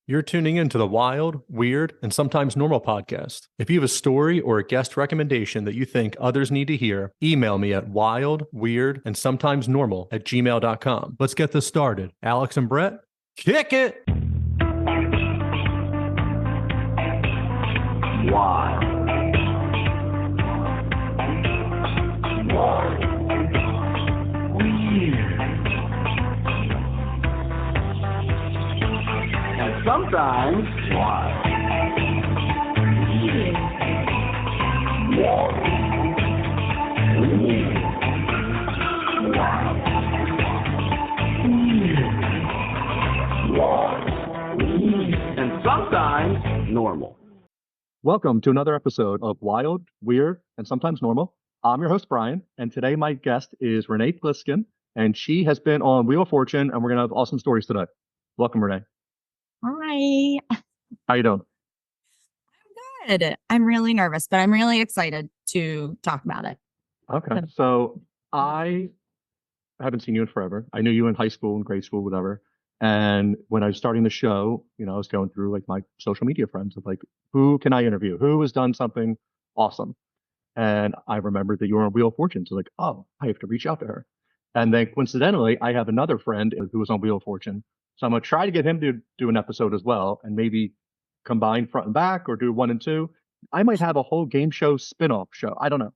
You're tuning into the Wild, Weird, and Sometimes Normal podcast. If you have a story or a guest recommendation that you think others need to hear, email me at wildweirdandsometimesnormal@gmail.com. Let's get this started. Alex and Brett, kick it! Wild. Wild. Weird. And sometimes wild. Weird. Wild. Weird. Wild. Weird. Wild. Weird. And sometimes normal. Welcome to another episode of Wild, Weird, and Sometimes Normal. I'm your host, Brian, and today my guest is Renee Pliskin, and she has been on Wheel of Fortune, and we're going to have awesome stories today. Welcome, Renee. Hi. How you doing? I'm good. I'm really nervous, but I'm really excited to talk about it. Okay. So I haven't seen you in forever. I knew you in high school and grade school, whatever. And when I was starting the show, I was going through like my social media friends of like, who can I interview? Who has done something awesome? And I remembered that you were on Wheel of Fortune. So like, oh, I have to reach out to her. And then coincidentally, I have another friend who was on Wheel of Fortune. So I'm going to try to get him to do an episode as well and maybe combine front and back or do 1 and 2. I might have a whole game show spin-off show. I don't know.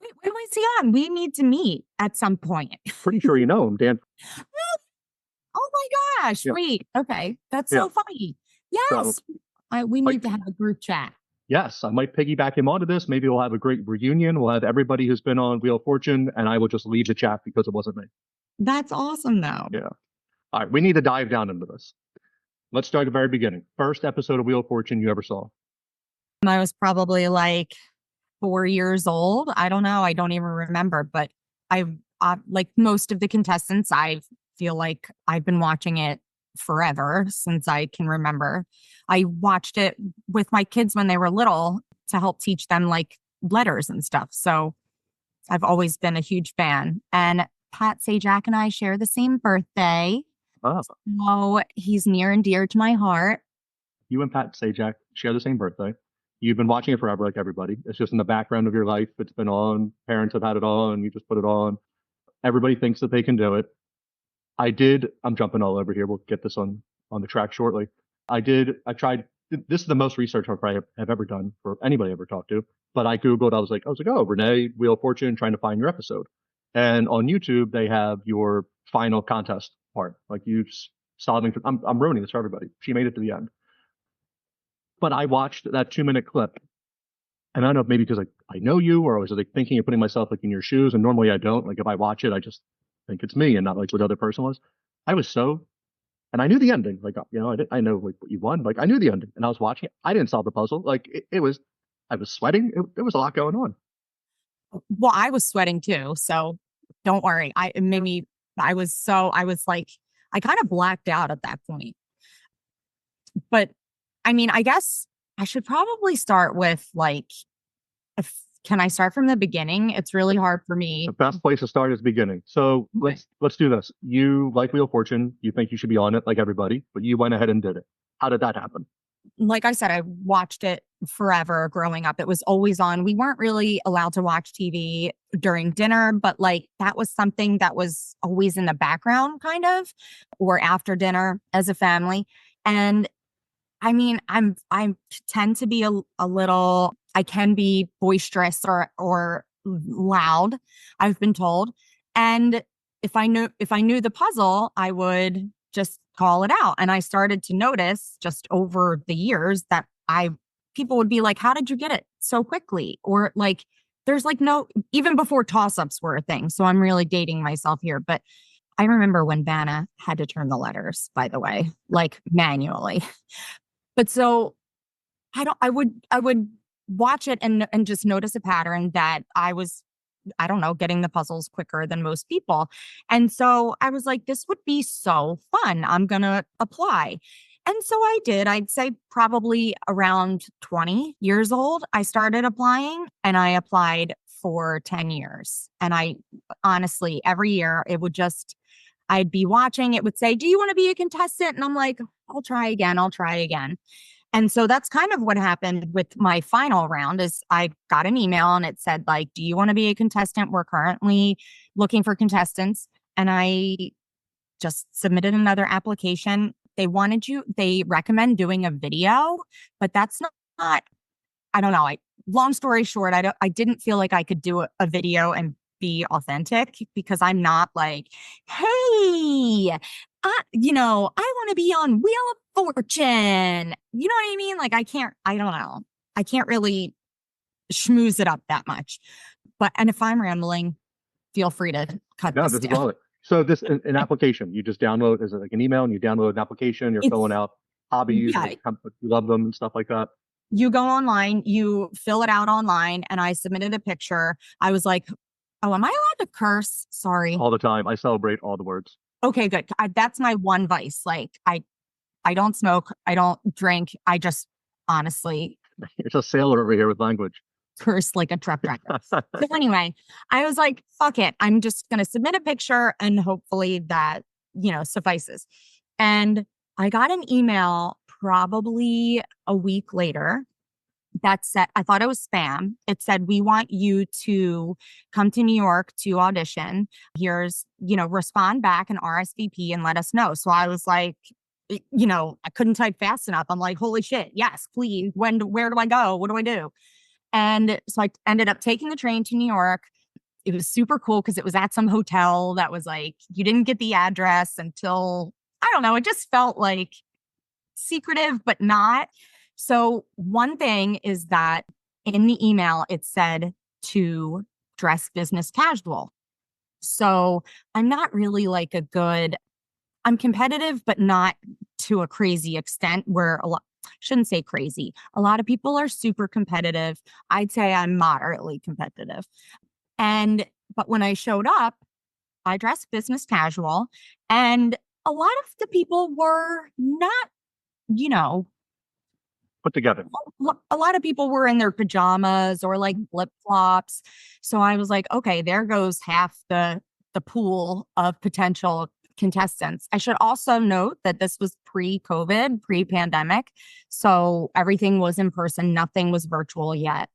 Wait, when was he on? We need to meet at some point. Pretty sure you know him, Dan. Oh my gosh. Yeah. Wait. Okay. That's Yeah. so funny. Yes. So, We need to have a group chat. yes, I might piggyback him onto this. Maybe we'll have a great reunion. We'll have everybody who's been on Wheel of Fortune, and I will just leave the chat because it wasn't me. That's awesome though. Yeah. All right, we need to dive down into this. Let's start at the very beginning. First episode of Wheel of Fortune you ever saw. I was probably like 4 years old. I don't know. I don't even remember, but like most of the contestants, I feel like I've been watching it forever since I can remember. I watched it with my kids when they were little to help teach them like letters and stuff. So I've always been a huge fan. And Pat Sajak and I share the same birthday. Oh. So he's near and dear to my heart. You and Pat Sajak share the same birthday. You've been watching it forever like everybody. It's just in the background of your life. It's been on. Parents have had it on. You just put it on. Everybody thinks that they can do it. I'm jumping all over here. We'll get this on the track shortly. I tried, this is the most research I probably have ever done for anybody I ever talked to, but I Googled, I was like, oh, Renee, Wheel of Fortune, trying to find your episode. And on YouTube, they have your final contest part, like you solving, I'm ruining this for everybody. She made it to the end. But I watched that 2-minute clip. And I don't know if maybe because I know you, or I was like thinking of putting myself like in your shoes. And normally I don't. Like if I watch it, I just think it's me and not like what the other person was. And I knew the ending. Like, I know like what you won. Like I knew the ending and I was watching it. I didn't solve the puzzle. Like I was sweating. There was a lot going on. Well, I was sweating too. So don't worry. I kind of blacked out at that point. But I mean, I guess I should probably start with like, can I start from the beginning? It's really hard for me. The best place to start is beginning. So let's do this. You like Wheel of Fortune. You think you should be on it like everybody, but you went ahead and did it. How did that happen? Like I said, I watched it forever growing up. It was always on. We weren't really allowed to watch TV during dinner, but like that was something that was always in the background kind of, or after dinner as a family. And I mean, I tend to be a little, I can be boisterous or loud, I've been told. And if I knew the puzzle, I would just call it out. And I started to notice just over the years that people would be like, how did you get it so quickly? Or like, there's like even before toss-ups were a thing. So I'm really dating myself here, but I remember when Vanna had to turn the letters, by the way, like manually. But so I would watch it and just notice a pattern that I was, I don't know, getting the puzzles quicker than most people. And so I was like, this would be so fun. I'm going to apply. And so I did. I'd say probably around 20 years old, I started applying, and I applied for 10 years. And I honestly, every year it would just, I'd be watching, it would say, do you want to be a contestant? And I'm like, I'll try again. I'll try again. And so that's kind of what happened with my final round is I got an email and it said like, do you want to be a contestant? We're currently looking for contestants. And I just submitted another application. They recommend doing a video, but that's not I don't know. Long story short, I didn't feel like I could do a video and be authentic because I'm not like, hey, I want to be on Wheel of Fortune. You know what I mean? Like I don't know. I can't really schmooze it up that much. And if I'm rambling, feel free to cut No, this this is down. all it. So an application, you just download, is it like an email and you download an application, you're filling out hobbies, Yeah. like, you love them and stuff like that. You go online, you fill it out online, and I submitted a picture. I was like, oh, am I allowed to curse? Sorry. All the time. I celebrate all the words. Okay, good. That's my one vice. Like I don't smoke. I don't drink. I just honestly It's a sailor over here with language. curse like a truck driver. So anyway, I was like, fuck it. I'm just going to submit a picture and hopefully that, suffices. And I got an email probably a week later that said, I thought it was spam. It said, we want you to come to New York to audition. Here's, respond back and RSVP and let us know. So I was like, I couldn't type fast enough. I'm like, holy shit. Yes, please. Where do I go? What do I do? And so I ended up taking the train to New York. It was super cool because it was at some hotel that was like, you didn't get the address until, I don't know, it just felt like secretive, but not. So one thing is that in the email, it said to dress business casual. So I'm not really like I'm competitive, but not to a crazy extent where shouldn't say crazy. A lot of people are super competitive. I'd say I'm moderately competitive. But when I showed up, I dressed business casual and a lot of the people were not, Put together. a lot of people were in their pajamas or like flip flops. So I was like, okay, there goes half the pool of potential contestants. I should also note that this was pre-COVID, pre-pandemic. So everything was in person. Nothing was virtual yet.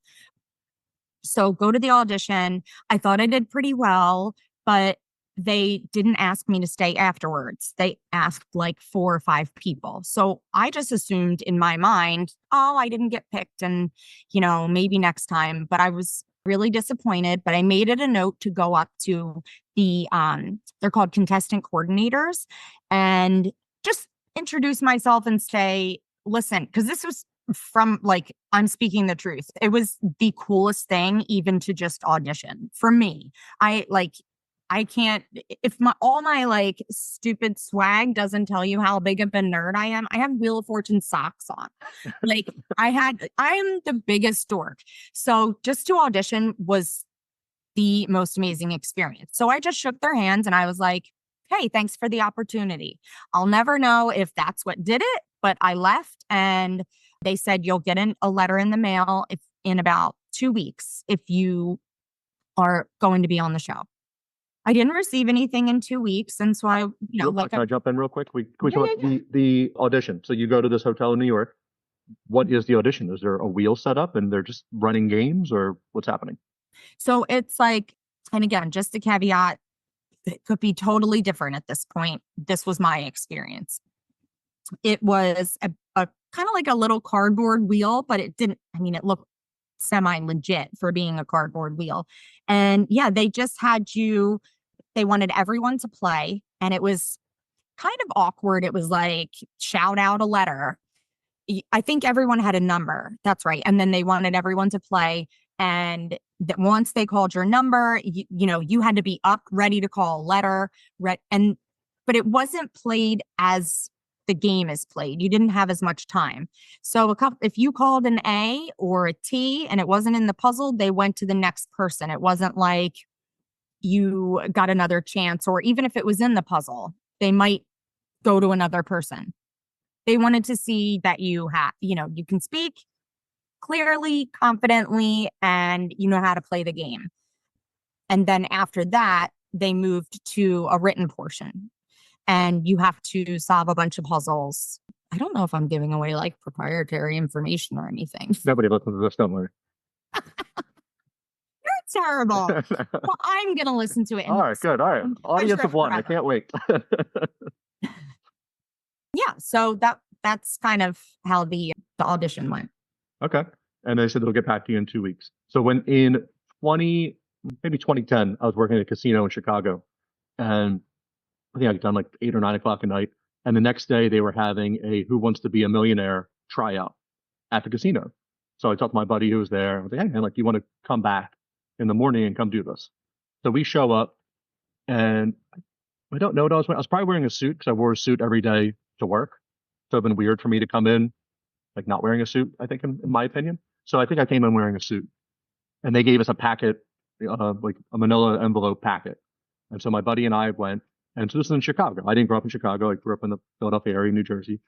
So go to the audition. I thought I did pretty well, but they didn't ask me to stay afterwards. They asked like 4 or 5 people. So I just assumed in my mind, oh, I didn't get picked and, maybe next time. But I was really disappointed, but I made it a note to go up to they're called contestant coordinators and just introduce myself and say, listen, because this was from like, I'm speaking the truth. It was the coolest thing even to just audition for me. I can't, if all my like stupid swag doesn't tell you how big of a nerd I am, I have Wheel of Fortune socks on. Like I am the biggest dork. So just to audition was the most amazing experience. So I just shook their hands and I was like, hey, thanks for the opportunity. I'll never know if that's what did it, but I left and they said, you'll get a letter in the mail in about 2 weeks if you are going to be on the show. I didn't receive anything in 2 weeks. And so I, Can I jump in real quick? We talk about the audition. So you go to this hotel in New York. What is the audition? Is there a wheel set up and they're just running games or what's happening? So it's like, and again, just a caveat, it could be totally different at this point. This was my experience. It was a kind of like a little cardboard wheel, but it looked semi-legit for being a cardboard wheel. And yeah, they just they wanted everyone to play. And it was kind of awkward. It was like, shout out a letter. I think everyone had a number. That's right. And then they wanted everyone to play. And that once they called your number, you had to be up, ready to call a letter. But it wasn't played as the game is played. You didn't have as much time. So if you called an A or a T and it wasn't in the puzzle, they went to the next person. It wasn't like you got another chance, or even if it was in the puzzle, they might go to another person. They wanted to see that you can speak clearly, confidently, and you know how to play the game. And then after that, they moved to a written portion. And you have to solve a bunch of puzzles I don't know if I'm giving away like proprietary information or anything. Nobody listens to this, don't worry. You're terrible. Well, I'm gonna listen to it. All right, good. All right. Audience of one. I can't wait. Yeah, so that's kind of how the audition went. Okay. And they said they'll get back to you in 2 weeks. So when in 2010, I was working at a casino in Chicago, and I think I'd done like 8 or 9 o'clock at night. And the next day they were having a Who Wants to Be a Millionaire tryout at the casino. So I talked to my buddy who was there. I was like, hey man, like, you want to come back in the morning and come do this? So we show up, and I don't know what I was wearing. I was probably wearing a suit because I wore a suit every day to work. So it'd been weird for me to come in like not wearing a suit, I think, in my opinion. So I think I came in wearing a suit, and they gave us a packet, like a manila envelope packet. And so my buddy and I went, and so this is in Chicago. I didn't grow up in Chicago. I grew up in the Philadelphia area, New Jersey.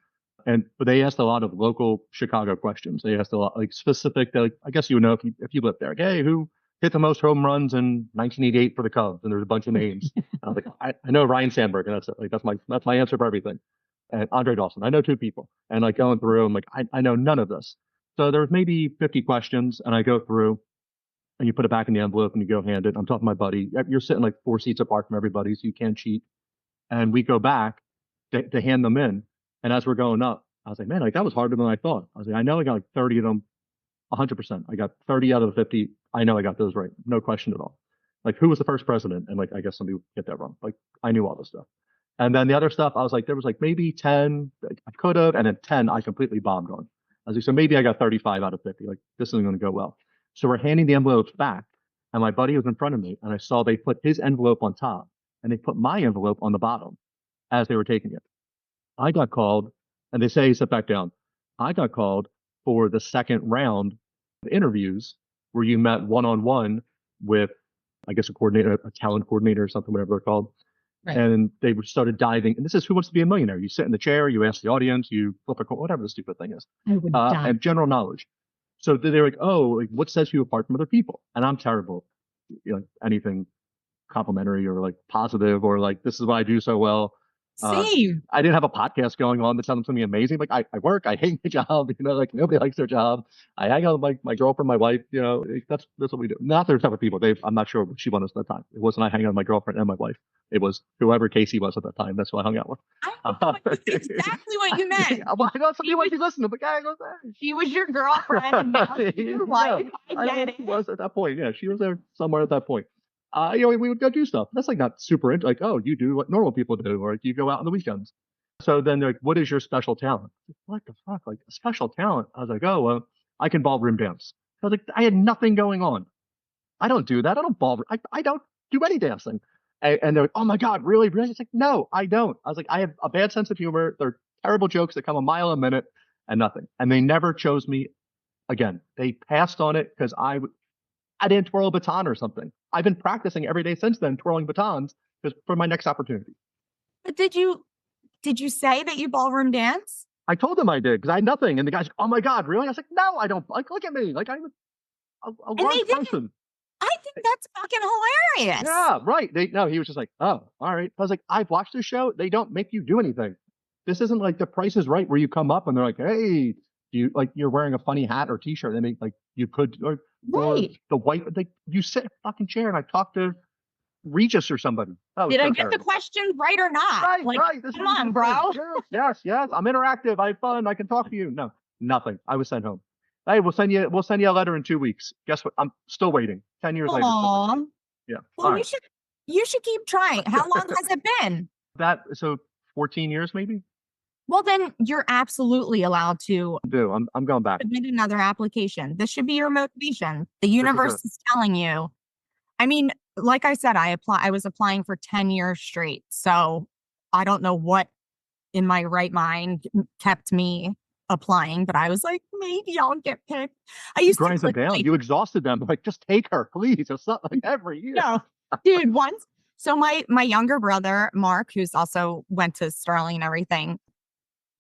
But they asked a lot of local Chicago questions. They asked a lot, like, specific, like, I guess you would know if you lived there. Like, hey, who hit the most home runs in 1988 for the Cubs? And there's a bunch of names. I was like, I know Ryan Sandberg, and that's it. Like, that's my answer for everything. And Andre Dawson, I know 2 people. And like going through, I'm like, I know none of this. So there was maybe 50 questions, and I go through, and you put it back in the envelope and you go hand it. I'm talking to my buddy. You're sitting like 4 seats apart from everybody, so you can't cheat. And we go back to hand them in. And as we're going up, I was like, man, like, that was harder than I thought. I was like, I know I got like 30 of them, 100%. I got 30 out of the 50. I know I got those right. No question at all. Like, who was the first president? And like, I guess somebody would get that wrong. Like, I knew all this stuff. And then the other stuff, I was like, there was like maybe 10 I could have, and then 10 I completely bombed on. I was like, so maybe I got 35 out of 50. Like, this isn't going to go well. So we're handing the envelopes back, and my buddy was in front of me, and I saw they put his envelope on top, and they put my envelope on the bottom as they were taking it. I got called, and they say, sit back down. I got called for the second round of interviews where you met one-on-one with, I guess, a coordinator, a talent coordinator or something, whatever they're called. Right. And they started diving. And this is Who Wants to Be a Millionaire. You sit in the chair, you ask the audience, you flip a coin, whatever the stupid thing is. And general knowledge. So they're like, oh, like, what sets you apart from other people? And I'm terrible. Anything complimentary or like positive or like, this is what I do so well. Same. I didn't have a podcast going on that sounded something amazing. Like, I work, I hate my job, like, nobody likes their job. I hang out with my girlfriend, my wife, that's what we do. Not their type of people. I'm not sure what she wanted at that time. It wasn't I hanging out with my girlfriend and my wife. It was whoever Casey was at that time. That's who I hung out with. That's exactly what you meant. Well, I know somebody wants to listen to, but guy goes there. She was your girlfriend. And now she's your wife. I get it. She was at that point. Yeah, she was there somewhere at that point. We would go do stuff. That's like not super like, oh, you do what normal people do, or you go out on the weekends. So then they're like, what is your special talent? What the fuck? Like, a special talent? I was like, oh, well, I can ballroom dance. I was like, I had nothing going on. I don't do that. I don't ballroom. I don't do any dancing. And they're like, oh my God, really? Really? It's like, no, I don't. I was like, I have a bad sense of humor. They're terrible jokes that come a mile a minute and nothing. And they never chose me again. They passed on it because I didn't twirl a baton or something. I've been practicing every day since then, twirling batons for my next opportunity. But did you say that you ballroom dance? I told them I did because I had nothing. And the guy's like, oh my God, really? I was like, no, I don't. Like, look at me. Like, I'm a large person. I think that's fucking hilarious. Yeah, right. He was just like, oh, all right. I was like, I've watched this show. They don't make you do anything. This isn't like The Price is Right where you come up and they're like, hey, you're wearing a funny hat or t-shirt. They make like you could, or the white, like, you sit in a fucking chair and I talk to Regis or somebody. Did I get the questions right or not? Right, like, right. Come on, bro. Yes. I'm interactive. I have fun. I can talk to you. No, nothing. I was sent home. Hey, we'll send you a letter in 2 weeks. Guess what? I'm still waiting. 10 years later. Yeah. Well, you should keep trying. How long has it been? So 14 years maybe. Well, then you're absolutely allowed to I'm going back. Submit another application. This should be your motivation. The universe is telling you. I mean, like I said, I was applying for 10 years straight. So I don't know what in my right mind kept me applying, but I was like, maybe I'll get picked. I used grind them down. You exhausted them. Like, just take her, please. It's not like every year. No, dude, once. So my younger brother, Mark, who's also went to Sterling and everything,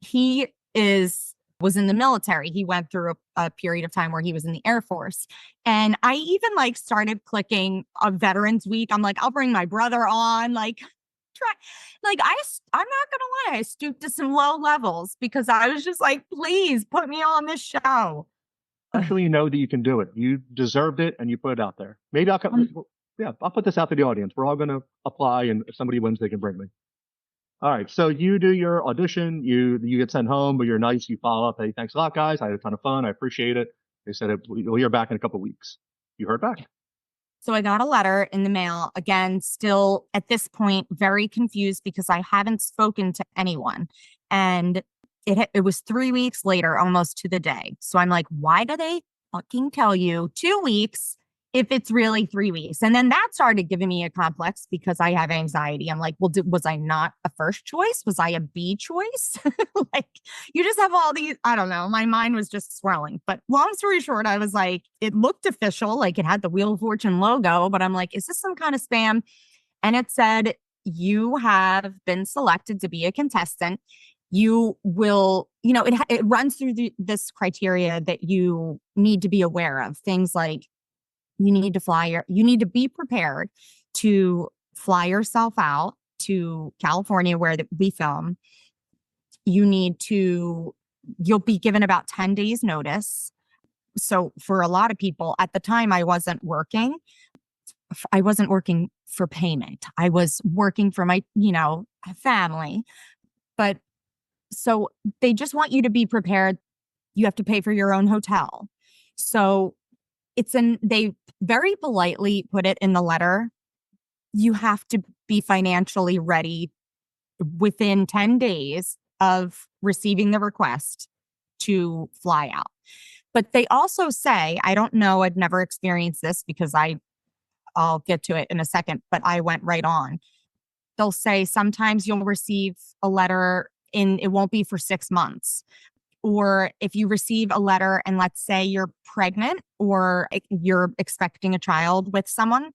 he was in the military. He went through a period of time where he was in the Air Force. And I even like started clicking a Veterans Week. I'm like, I'll bring my brother on. Like, try. Like I'm not gonna lie, I stooped to some low levels because I was just like, please put me on this show. Actually, you know that you can do it. You deserved it, and you put it out there. Maybe I'll come. Yeah, I'll put this out to the audience. We're all going to apply, and if somebody wins, they can bring me. All right. So you do your audition. You get sent home, but you're nice. You follow up. Hey, thanks a lot, guys. I had a ton of fun. I appreciate it. They said you'll hear back in a couple of weeks. You heard back. So I got a letter in the mail. Again, still at this point, very confused because I haven't spoken to anyone. And it was 3 weeks later, almost to the day. So I'm like, why do they fucking tell you 2 weeks if it's really 3 weeks? And then that started giving me a complex because I have anxiety. I'm like, well, was I not a first choice? Was I a B choice? Like, you just have all these, I don't know. My mind was just swirling. But long story short, I was like, it looked official, like it had the Wheel of Fortune logo, but I'm like, is this some kind of spam? And it said, you have been selected to be a contestant. You will, it runs through this criteria that you need to be aware of. Things like you need to be prepared to fly yourself out to California where we film. You'll be given about 10 days notice. So for a lot of people at the time, I wasn't working for payment. I was working for my, family. But so they just want you to be prepared. You have to pay for your own hotel. So they very politely put it in the letter. You have to be financially ready within 10 days of receiving the request to fly out. But they also say, I don't know, I've never experienced this because I'll get to it in a second, but I went right on. They'll say sometimes you'll receive a letter it won't be for 6 months. Or if you receive a letter and let's say you're pregnant or you're expecting a child with someone,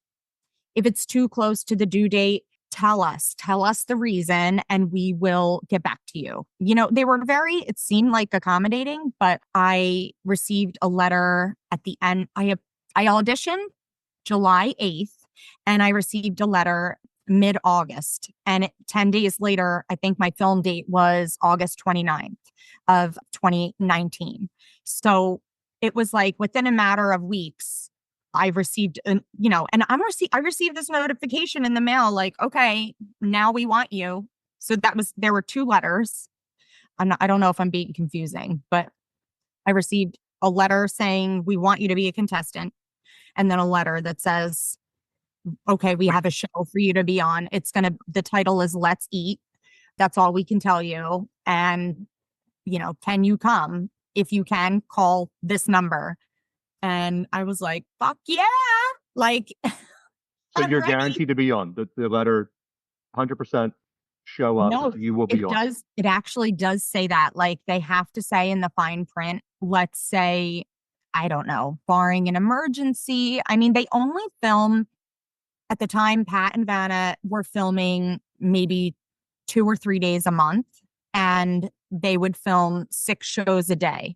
if it's too close to the due date, tell us the reason and we will get back to you. They were it seemed like accommodating, but I received a letter at the end. I auditioned July 8th and I received a letter mid-August. And 10 days later, I think my film date was August 29th of 2019. So it was like within a matter of weeks, I received, and I received this notification in the mail, like, okay, now we want you. So there were 2 letters. I don't know if I'm being confusing, but I received a letter saying, we want you to be a contestant. And then a letter that says, okay, we have a show for you to be on. The title is Let's Eat. That's all we can tell you. And, can you come? If you can, call this number. And I was like, fuck yeah. Like, So you're guaranteed to be on the letter, 100% show up. No, you will be on. It actually does say that. Like, they have to say in the fine print, let's say, I don't know, barring an emergency. I mean, they only film at the time. Pat and Vanna were filming maybe 2 or 3 days a month, and they would film 6 shows a day.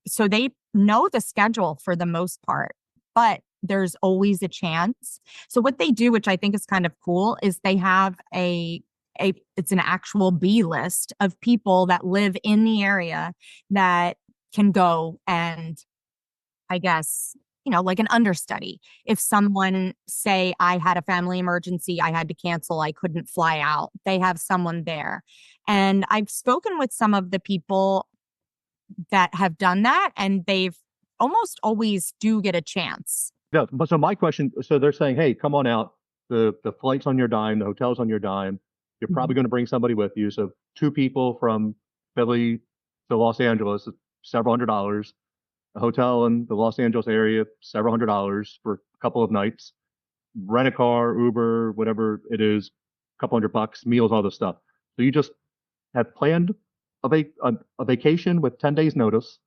So they know the schedule for the most part, but there's always a chance. So what they do, which I think is kind of cool, is they have it's an actual B list of people that live in the area that can go and, I guess, like an understudy. If someone, say I had a family emergency, I had to cancel, I couldn't fly out, they have someone there. And I've spoken with some of the people that have done that, and they've almost always do get a chance. Yeah, but so my question, so they're saying, hey, come on out. The flight's on your dime, the hotel's on your dime. You're probably going to bring somebody with you. So 2 people from Philly to Los Angeles, several $100s. A hotel in the Los Angeles area, several $100s for a couple of nights. Rent a car, Uber, whatever it is, a couple $100, meals, all this stuff. So you just have planned a vacation with 10 days notice.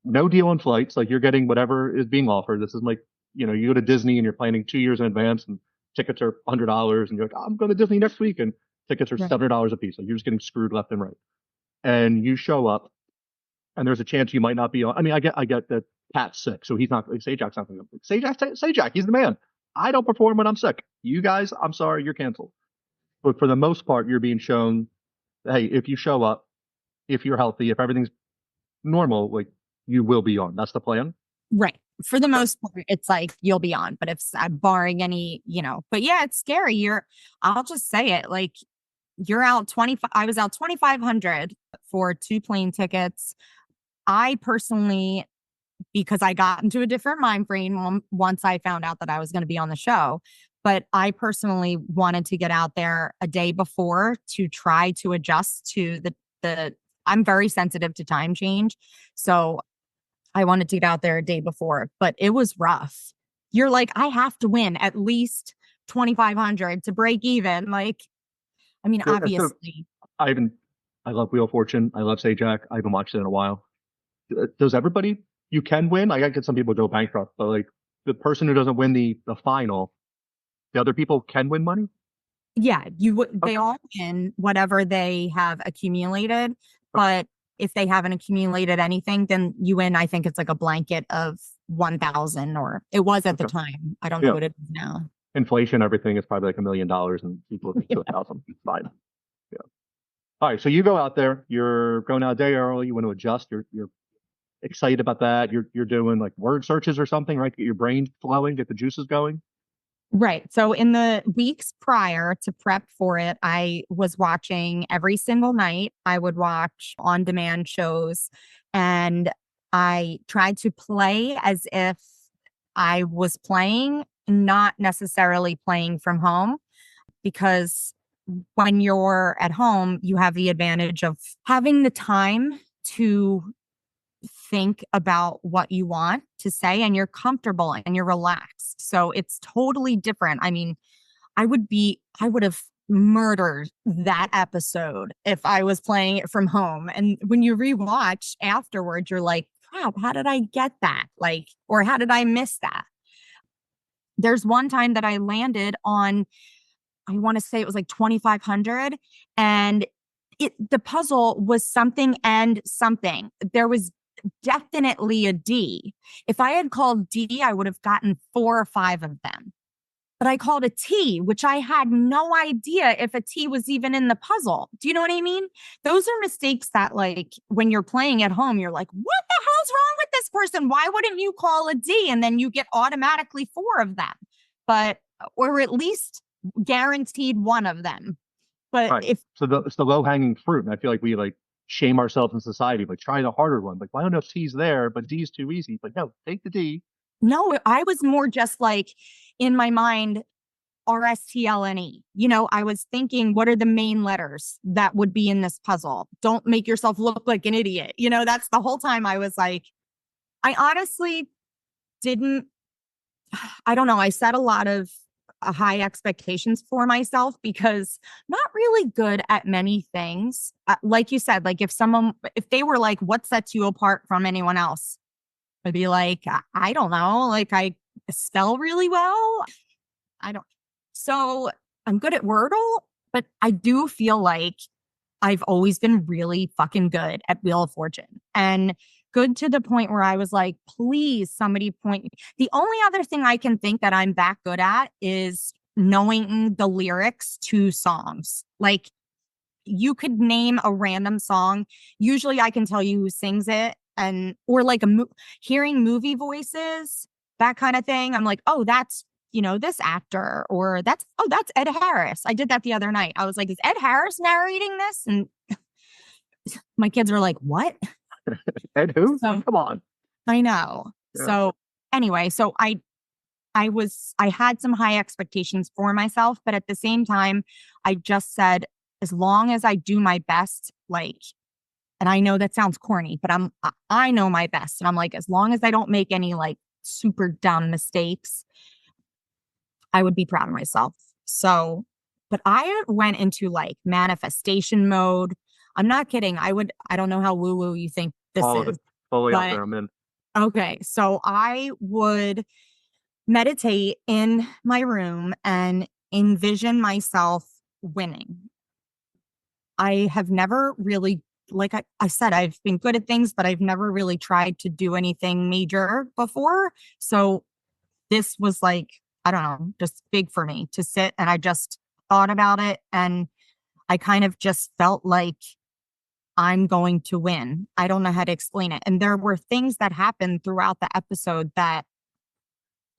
No deal on flights. Like, you're getting whatever is being offered. This is like, you go to Disney and you're planning 2 years in advance and tickets are $100 and you're like, oh, I'm going to Disney next week and tickets are $700 a piece. Like, you're just getting screwed left and right. And you show up and there's a chance you might not be on. I mean, I get that Pat's sick, so he's not. Sajak's not going to. Sajak, he's the man. I don't perform when I'm sick. You guys, I'm sorry, you're canceled. But for the most part, you're being shown, hey, if you show up, if you're healthy, if everything's normal, like you will be on. That's the plan. Right. For the most part, it's like you'll be on, but if barring any, but yeah, it's scary. I'll just say it, like you're out 25. I was out 2,500 for 2 plane tickets. I personally, because I got into a different mind frame once I found out that I was going to be on the show, but I personally wanted to get out there a day before to try to adjust to I'm very sensitive to time change. So I wanted to get out there a day before, but it was rough. You're like, I have to win at least 2,500 to break even. Like, I mean, obviously. I love Wheel of Fortune. I love Sajak. I haven't watched it in a while. Does everybody, you can win? I get some people go bankrupt, but like the person who doesn't win the final, the other people can win money? Yeah, they all win whatever they have accumulated, but if they haven't accumulated anything, then you win. I think it's like a blanket of 1,000, or it was at the time. I don't know what it is now. Inflation, everything is probably like $1 million, and people to 1,000. Fine. Yeah. All right. So you go out there. You're going out a day early. You want to adjust. You're excited about that. You're doing like word searches or something, right? Get your brain flowing, get the juices going. Right. So in the weeks prior to prep for it, I was watching every single night. I would watch on-demand shows, and I tried to play as if I was playing, not necessarily playing from home, because when you're at home, you have the advantage of having the time to think about what you want to say, and you're comfortable and you're relaxed. So it's totally different. I mean, I would have murdered that episode if I was playing it from home. And when you rewatch afterwards, you're like, crap, how did I get that? Like, or how did I miss that? There's one time that I landed on, I want to say it was like 2,500, and the puzzle was something and something. There was definitely a D. If I had called D, I would have gotten 4 or 5 of them. But I called a T, which I had no idea if a T was even in the puzzle. Do you know what I mean? Those are mistakes that, like, when you're playing at home, you're like, what the hell's wrong with this person? Why wouldn't you call a D? And then you get automatically 4 of them, or at least guaranteed 1 of them. But right. It's the low hanging fruit. And I feel like we like shame ourselves in society, like try the harder one. Like, well, I don't know if T's there, but D's too easy. But no, take the D. No, I was more just like in my mind, RSTLNE. I was thinking, what are the main letters that would be in this puzzle? Don't make yourself look like an idiot. That's the whole time I was like, I honestly didn't, I don't know. I set a lot of high expectations for myself because I'm not really good at many things. Like you said, like if they were like, what sets you apart from anyone else? I'd be like, I don't know. Like I spell really well. So I'm good at Wordle, but I do feel like I've always been really fucking good at Wheel of Fortune, and good to the point where I was like, please, somebody point me. The only other thing I can think that I'm that good at is knowing the lyrics to songs. Like, you could name a random song. Usually I can tell you who sings it, or like hearing movie voices, that kind of thing. I'm like, oh, that's, this actor, or that's Ed Harris. I did that the other night. I was like, is Ed Harris narrating this? And my kids were like, what? Ed who? Come on. I know. Yeah. So anyway, I had some high expectations for myself, but at the same time, I just said, as long as I do my best, like, and I know that sounds corny, but I know my best. And I'm like, as long as I don't make any like super dumb mistakes, I would be proud of myself. So, but I went into like manifestation mode. I'm not kidding. I don't know how woo-woo you think this is. Fully out there, I'm in. Okay. So I would meditate in my room and envision myself winning. I have never really, like I said, I've been good at things, but I've never really tried to do anything major before. So this was like, I don't know, just big for me to sit, and I just thought about it, and I kind of just felt like I'm going to win. I don't know how to explain it. And there were things that happened throughout the episode that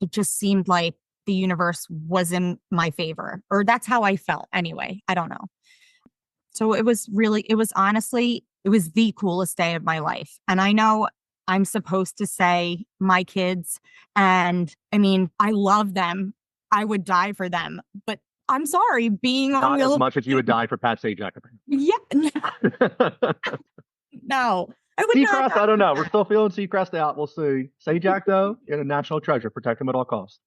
it just seemed like the universe was in my favor, or that's how I felt anyway. I don't know. So it was honestly, it was the coolest day of my life. And I know I'm supposed to say my kids, and I mean, I love them. I would die for them, but I'm sorry, being on Not Wheel as of, much as you would die for Pat Sajak. yeah, no, I would not. Seacrest, I don't know. We're still feeling Seacrest out. We'll see. Sajak, though, you're a national treasure. Protect him at all costs.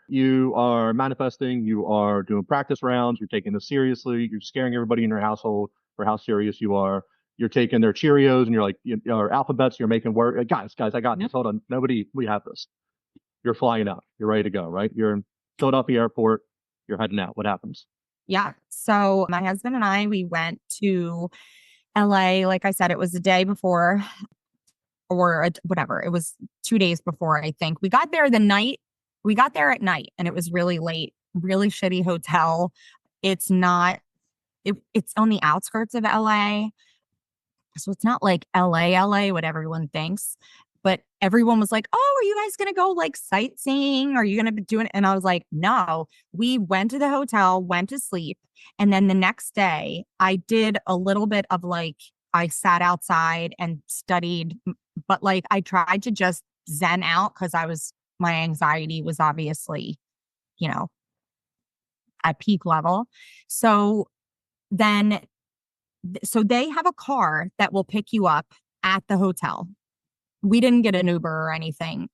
You are manifesting. You are doing practice rounds. You're taking this seriously. You're scaring everybody in your household for how serious you are. You're taking their Cheerios and you're like, your alphabets. You're making work. Guys, I got this. Hold on. Nobody, we have this. You're flying out. You're ready to go, right? You're in Philadelphia airport. You're heading out. What happens? Yeah. So my husband and I, we went to LA. Like I said, it was the day before, or whatever. It was 2 days before, I think. We got there at night, and it was really late, really shitty hotel. It's not, it's on the outskirts of LA. So it's not like LA, what everyone thinks. But everyone was like, oh, are you guys going to go like sightseeing? Are you going to be doing it? And I was like, no, we went to the hotel, went to sleep. And then the next day, I did a little bit of like, I sat outside and studied, but like I tried to just zen out because my anxiety was obviously, at peak level. So then, so they have a car that will pick you up at the hotel. We didn't get an Uber or anything,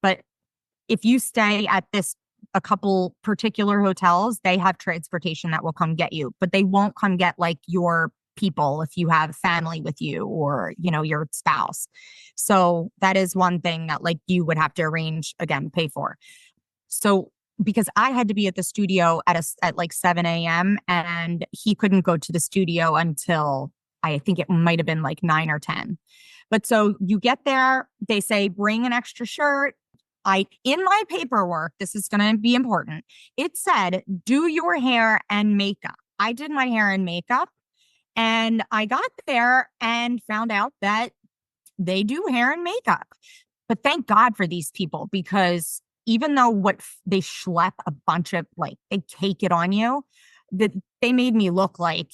but if you stay at a couple particular hotels, they have transportation that will come get you, but they won't come get like your people if you have family with you or, your spouse. So that is one thing that like you would have to arrange, again, pay for. So because I had to be at the studio at like 7 a.m. and he couldn't go to the studio until I think it might have been like 9 or 10. But so you get there, they say, bring an extra shirt. In my paperwork, this is going to be important. It said, do your hair and makeup. I did my hair and makeup, and I got there and found out that they do hair and makeup. But thank God for these people, because even though they schlep a bunch of they cake it on you, that they made me look like,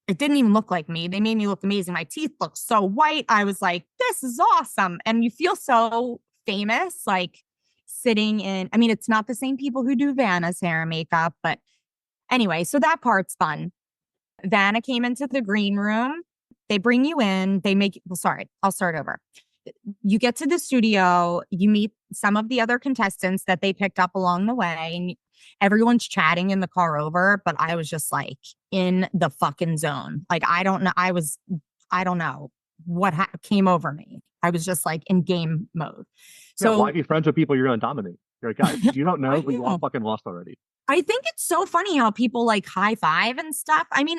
it didn't even look like me. They made me look amazing. My teeth looked so white. I was like, this is awesome. And you feel so famous, like sitting in, I mean, it's not the same people who do Vanna's hair and makeup, but anyway, so that part's fun. Vanna came into the green room. They bring you in. I'll start over. You get to the studio, you meet some of the other contestants that they picked up along the way, and everyone's chatting in the car over, but I was just like in the fucking zone. Like, I don't know what came over me. I was just like in game mode. So why be friends with people you're going to dominate? You're like, guys, you don't know, but you all fucking lost already. I think it's so funny how people like high five and stuff. I mean,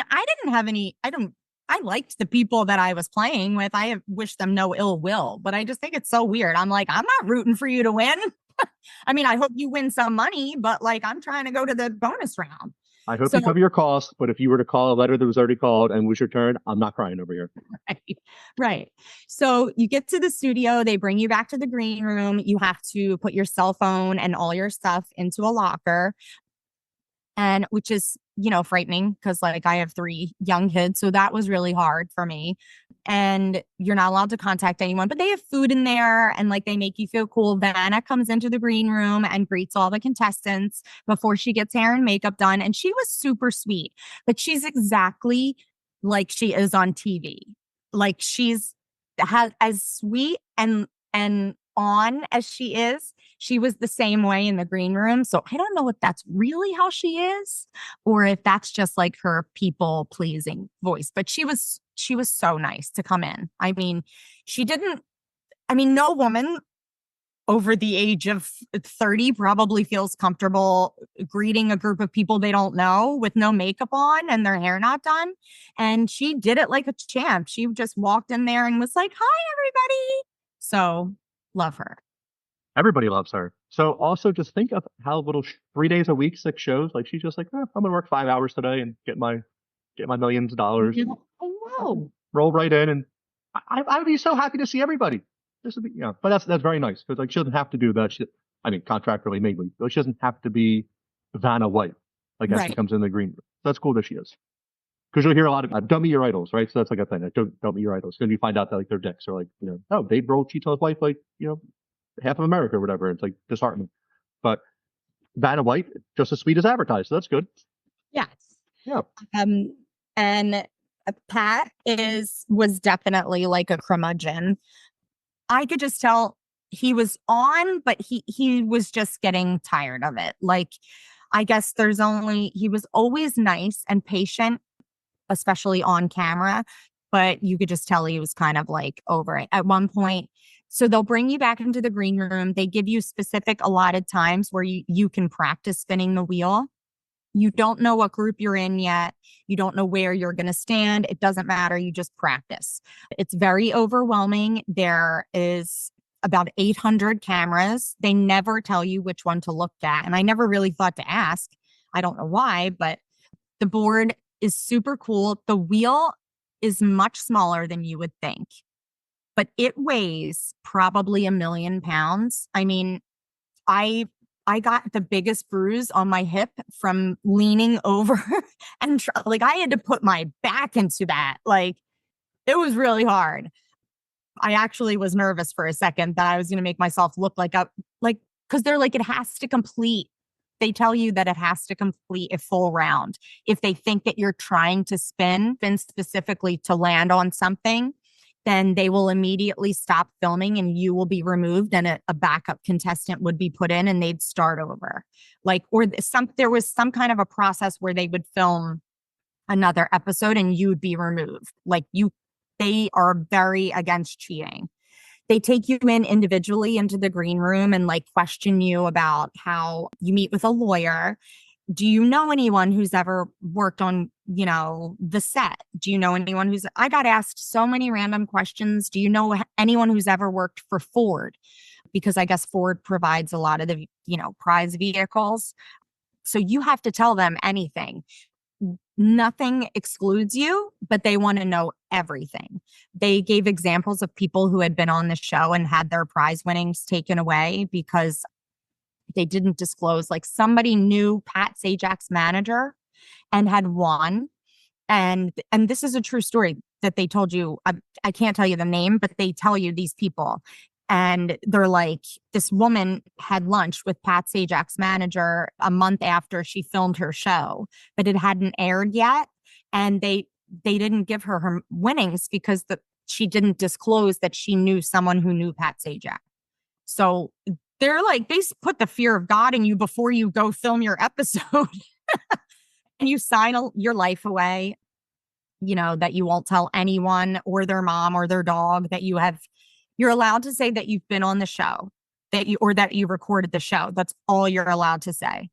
I liked the people that I was playing with. I wish them no ill will, but I just think it's so weird. I'm like, I'm not rooting for you to win. I mean, I hope you win some money, but like, I'm trying to go to the bonus round. I hope you cover your costs, but if you were to call a letter that was already called and was your turn, I'm not crying over here. Right. So you get to the studio, they bring you back to the green room. You have to put your cell phone and all your stuff into a locker. And which is, frightening because like I have 3 young kids. So that was really hard for me. And you're not allowed to contact anyone, but they have food in there and like they make you feel cool. Vanna comes into the green room and greets all the contestants before she gets hair and makeup done. And she was super sweet, but she's exactly like she is on TV. Like she's as sweet and on as she was the same way in the green room. So I don't know if that's really how she is or if that's just like her people pleasing voice, but she was so nice to come in. I mean, no woman over the age of 30 probably feels comfortable greeting a group of people they don't know with no makeup on and their hair not done. And she did it like a champ. She just walked in there and was like, hi, everybody. So love her. Everybody loves her. So also just think of how little 3 days a week, 6 shows. Like she's just like, I'm gonna work 5 hours today and get my millions of dollars. Yeah. Oh, wow. Roll right in, and I would be so happy to see everybody. This would be, but that's very nice because like she doesn't have to do that. I mean, contractually maybe, but she doesn't have to be Vanna White like as she Right. comes in the green room. That's cool that she is. Because you'll hear a lot of don't meet your idols, right? So that's like a thing. Like, don't meet your idols. Then you find out that like their dicks are like, oh, Dave Grohl cheats on his wife, like, half of America or whatever. It's like disheartening. But Vanna White, just as sweet as advertised. So that's good. Yes. Yeah. And Pat was definitely like a curmudgeon. I could just tell he was on, but he was just getting tired of it. Like, I guess he was always nice and patient, especially on camera, but you could just tell he was kind of like over it at one point. So they'll bring you back into the green room. They give you specific allotted times where you can practice spinning the wheel. You don't know what group you're in yet. You don't know where you're going to stand. It doesn't matter. You just practice. It's very overwhelming. There is about 800 cameras. They never tell you which one to look at. And I never really thought to ask. I don't know why, but the board is super cool. The wheel is much smaller than you would think, but it weighs probably 1,000,000 pounds. I mean, I got the biggest bruise on my hip from leaning over and like I had to put my back into that. Like it was really hard. I actually was nervous for a second that I was going to make myself look like because they're like, it has to complete. They tell you that it has to complete a full round. If they think that you're trying to spin specifically to land on something, then they will immediately stop filming and you will be removed and a backup contestant would be put in and they'd start over. There was some kind of a process where they would film another episode and you would be removed. They are very against cheating. They take you in individually into the green room and like question you about how you meet with a lawyer. Do you know anyone who's ever worked on, the set? Do you know anyone I got asked so many random questions. Do you know anyone who's ever worked for Ford? Because I guess Ford provides a lot of the, prize vehicles. So you have to tell them anything. Nothing excludes you, but they want to know everything. They gave examples of people who had been on the show and had their prize winnings taken away because they didn't disclose. Like somebody knew Pat Sajak's manager and had won. And this is a true story that they told you. I can't tell you the name, but they tell you these people. And they're like, this woman had lunch with Pat Sajak's manager a month after she filmed her show, but it hadn't aired yet. And they didn't give her winnings because she didn't disclose that she knew someone who knew Pat Sajak. So they're like, they put the fear of God in you before you go film your episode. And you sign your life away, that you won't tell anyone or their mom or their dog that you're allowed to say that you've been on the show, that you recorded the show. That's all you're allowed to say.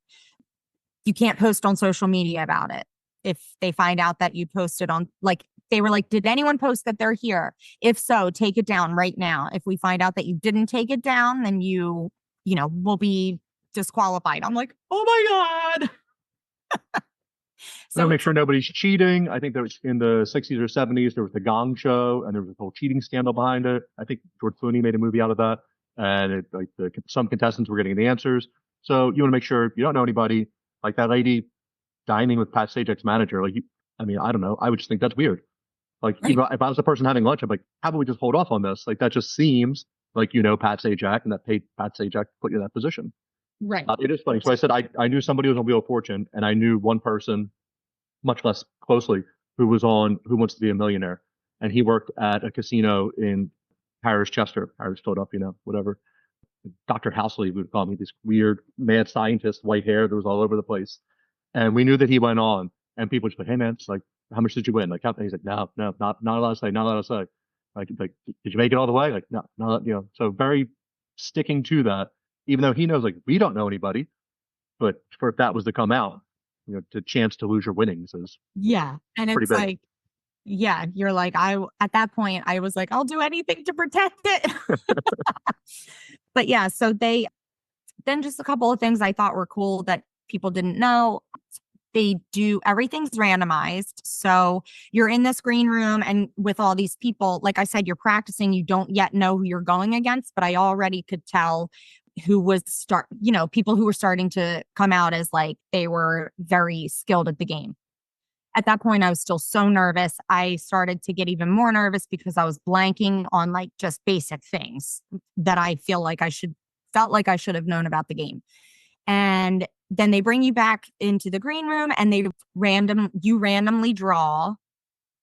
You can't post on social media about it. If they find out that you posted on, like, they were like, did anyone post that they're here? If so, take it down right now. If we find out that you didn't take it down, then you will be disqualified. I'm like, oh my God. So make sure nobody's cheating. I think there was in the 60s or 70s, there was the Gong Show and there was a whole cheating scandal behind it. I think George Clooney made a movie out of that. And some contestants were getting the answers. So you want to make sure you don't know anybody. Like that lady dining with Pat Sajak's manager. I don't know. I would just think that's weird. Like, right. If I was the person having lunch, I'm like, how about we just hold off on this? Like, that just seems like, Pat Sajak and that paid Pat Sajak to put you in that position. Right. It is funny. So I said, I knew somebody who was on Wheel of Fortune and I knew one person much less closely who was on Who Wants to Be a Millionaire. And he worked at a casino in Paris, Philadelphia, whatever. Dr. Housley would call me, this weird mad scientist, white hair that was all over the place. And we knew that he went on and people just like, hey man, it's like, how much did you win? Like, he's like, no, not allowed to say, not allowed to say. Like, did you make it all the way? Like, no, so very sticking to that, even though he knows, like, we don't know anybody, but if that was to come out, the chance to lose your winnings is and it's big. like, you're like, at that point, I was like, I'll do anything to protect it. But so then just a couple of things I thought were cool that people didn't know. Everything's randomized. So you're in this green room and with all these people, like I said, you're practicing. You don't yet know who you're going against, but I already could tell people who were starting to come out as like they were very skilled at the game. At that point, I was still so nervous. I started to get even more nervous because I was blanking on like just basic things that I felt like I should have known about the game. And then they bring you back into the green room and you randomly draw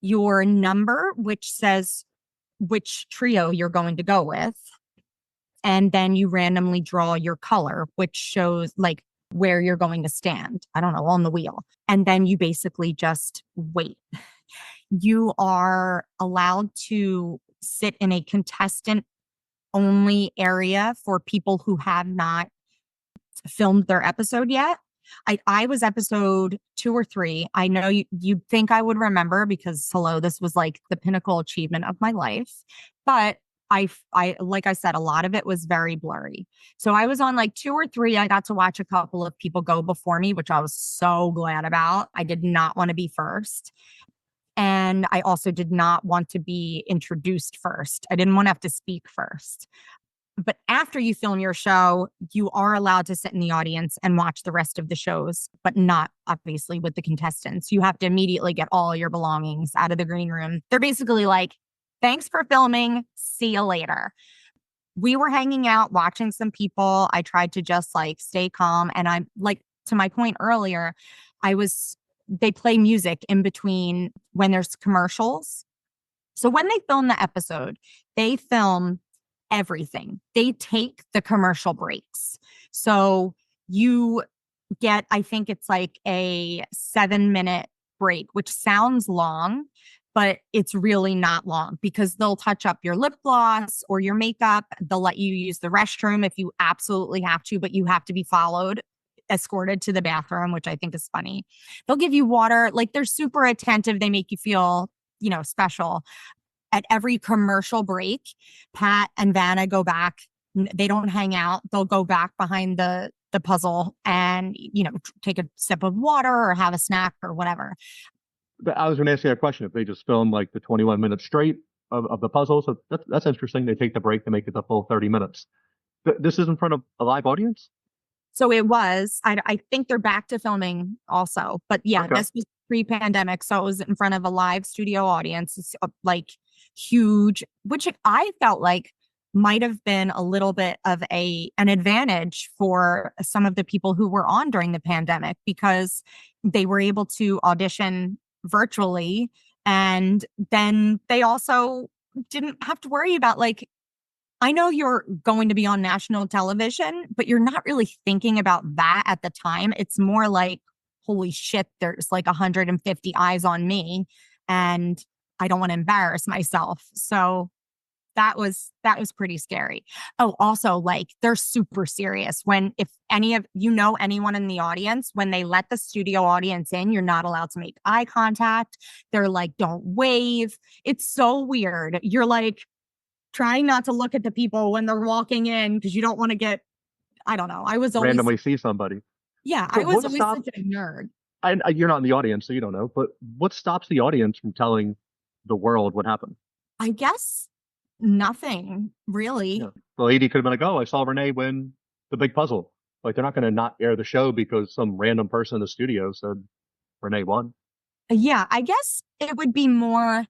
your number, which says which trio you're going to go with. And then you randomly draw your color, which shows like where you're going to stand. I don't know, on the wheel. And then you basically just wait. You are allowed to sit in a contestant only area for people who have not filmed their episode yet. I was episode 2 or 3. I know you'd think I would remember because hello, this was like the pinnacle achievement of my life. But I like I said, a lot of it was very blurry. So I was on like 2 or 3. I got to watch a couple of people go before me, which I was so glad about. I did not want to be first. And I also did not want to be introduced first. I didn't want to have to speak first. But after you film your show, you are allowed to sit in the audience and watch the rest of the shows, but not obviously with the contestants. You have to immediately get all your belongings out of the green room. They're basically like, thanks for filming. See you later. We were hanging out, watching some people. I tried to just like stay calm. And I'm like, to my point earlier, they play music in between when there's commercials. So when they film the episode, they film everything. They take the commercial breaks. So you get, I think it's like a 7-minute break, which sounds long, but it's really not long because they'll touch up your lip gloss or your makeup. They'll let you use the restroom if you absolutely have to, but you have to be escorted to the bathroom, which I think is funny. They'll give you water. Like they're super attentive. They make you feel, special. At every commercial break, Pat and Vanna go back. They don't hang out. They'll go back behind the puzzle and, take a sip of water or have a snack or whatever. But I was going to ask you a question. If they just film like the 21 minutes straight of the puzzle, so that's interesting. They take the break to make it the full 30 minutes. This is in front of a live audience? So it was. I think they're back to filming also. But yeah, okay. This was pre-pandemic. So it was in front of a live studio audience. It's like huge, which I felt like might have been a little bit of an advantage for some of the people who were on during the pandemic because they were able to audition virtually. And then they also didn't have to worry about like, I know you're going to be on national television, but you're not really thinking about that at the time. It's more like, holy shit, there's like 150 eyes on me and I don't want to embarrass myself. So that was pretty scary. Oh, also like they're super serious if anyone in the audience, when they let the studio audience in, you're not allowed to make eye contact. They're like, don't wave. It's so weird. You're like trying not to look at the people when they're walking in because you don't want to get, I don't know. I was always randomly see somebody. Yeah. So I was always such a nerd. You're not in the audience, so you don't know, but what stops the audience from telling the world what happened? I guess nothing really. Yeah. The lady could have been like, oh, I saw Renee win the big puzzle. Like they're not going to not air the show because some random person in the studio said Renee won. Yeah, I guess it would be more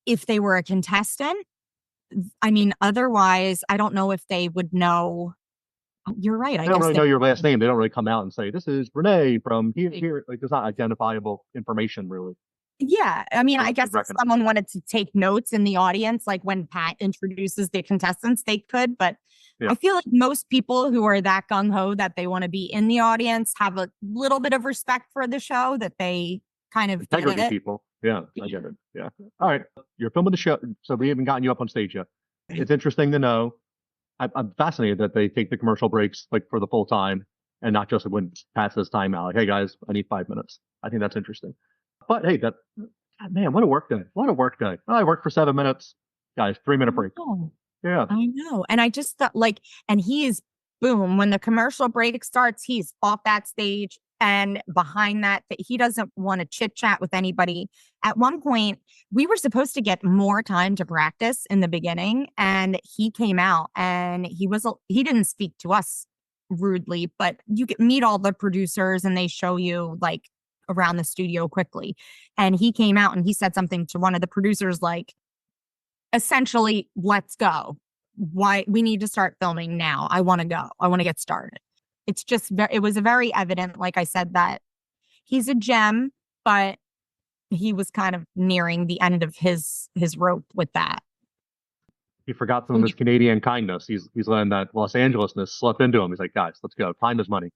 if they were a contestant. I mean, otherwise, I don't know if they would know. You're right. They don't really know your last name. They don't really come out and say, this is Renee from here. Like there's not identifiable information really. Yeah. I mean, I guess if someone wanted to take notes in the audience, like when Pat introduces the contestants, they could. But yeah. I feel like most people who are that gung-ho that they want to be in the audience have a little bit of respect for the show that they kind of integrity people. Yeah, I get it. Yeah. All right. You're filming the show. So we haven't gotten you up on stage yet. It's interesting to know. I'm fascinated that they take the commercial breaks like for the full time and not just when Pat says time out. Like, hey guys, I need 5 minutes. I think that's interesting. But hey, man, what a work day. What a work day. Oh, I worked for 7 minutes. Guys, 3-minute break. Oh, yeah. I know. And I just thought and he is boom, when the commercial break starts, he's off that stage. And behind that, he doesn't want to chit chat with anybody. At one point, we were supposed to get more time to practice in the beginning, and he came out and he didn't speak to us rudely, but you get meet all the producers and they show you like around the studio quickly. And he came out and he said something to one of the producers, like, essentially, let's go. Why we need to start filming now. I want to go. I want to get started. It's just, it was very evident, like I said, that he's a gem, but he was kind of nearing the end of his rope with that. He forgot some of his Canadian kindness. He's letting that Los Angelesness slip into him. He's like, guys, let's go. Time is money.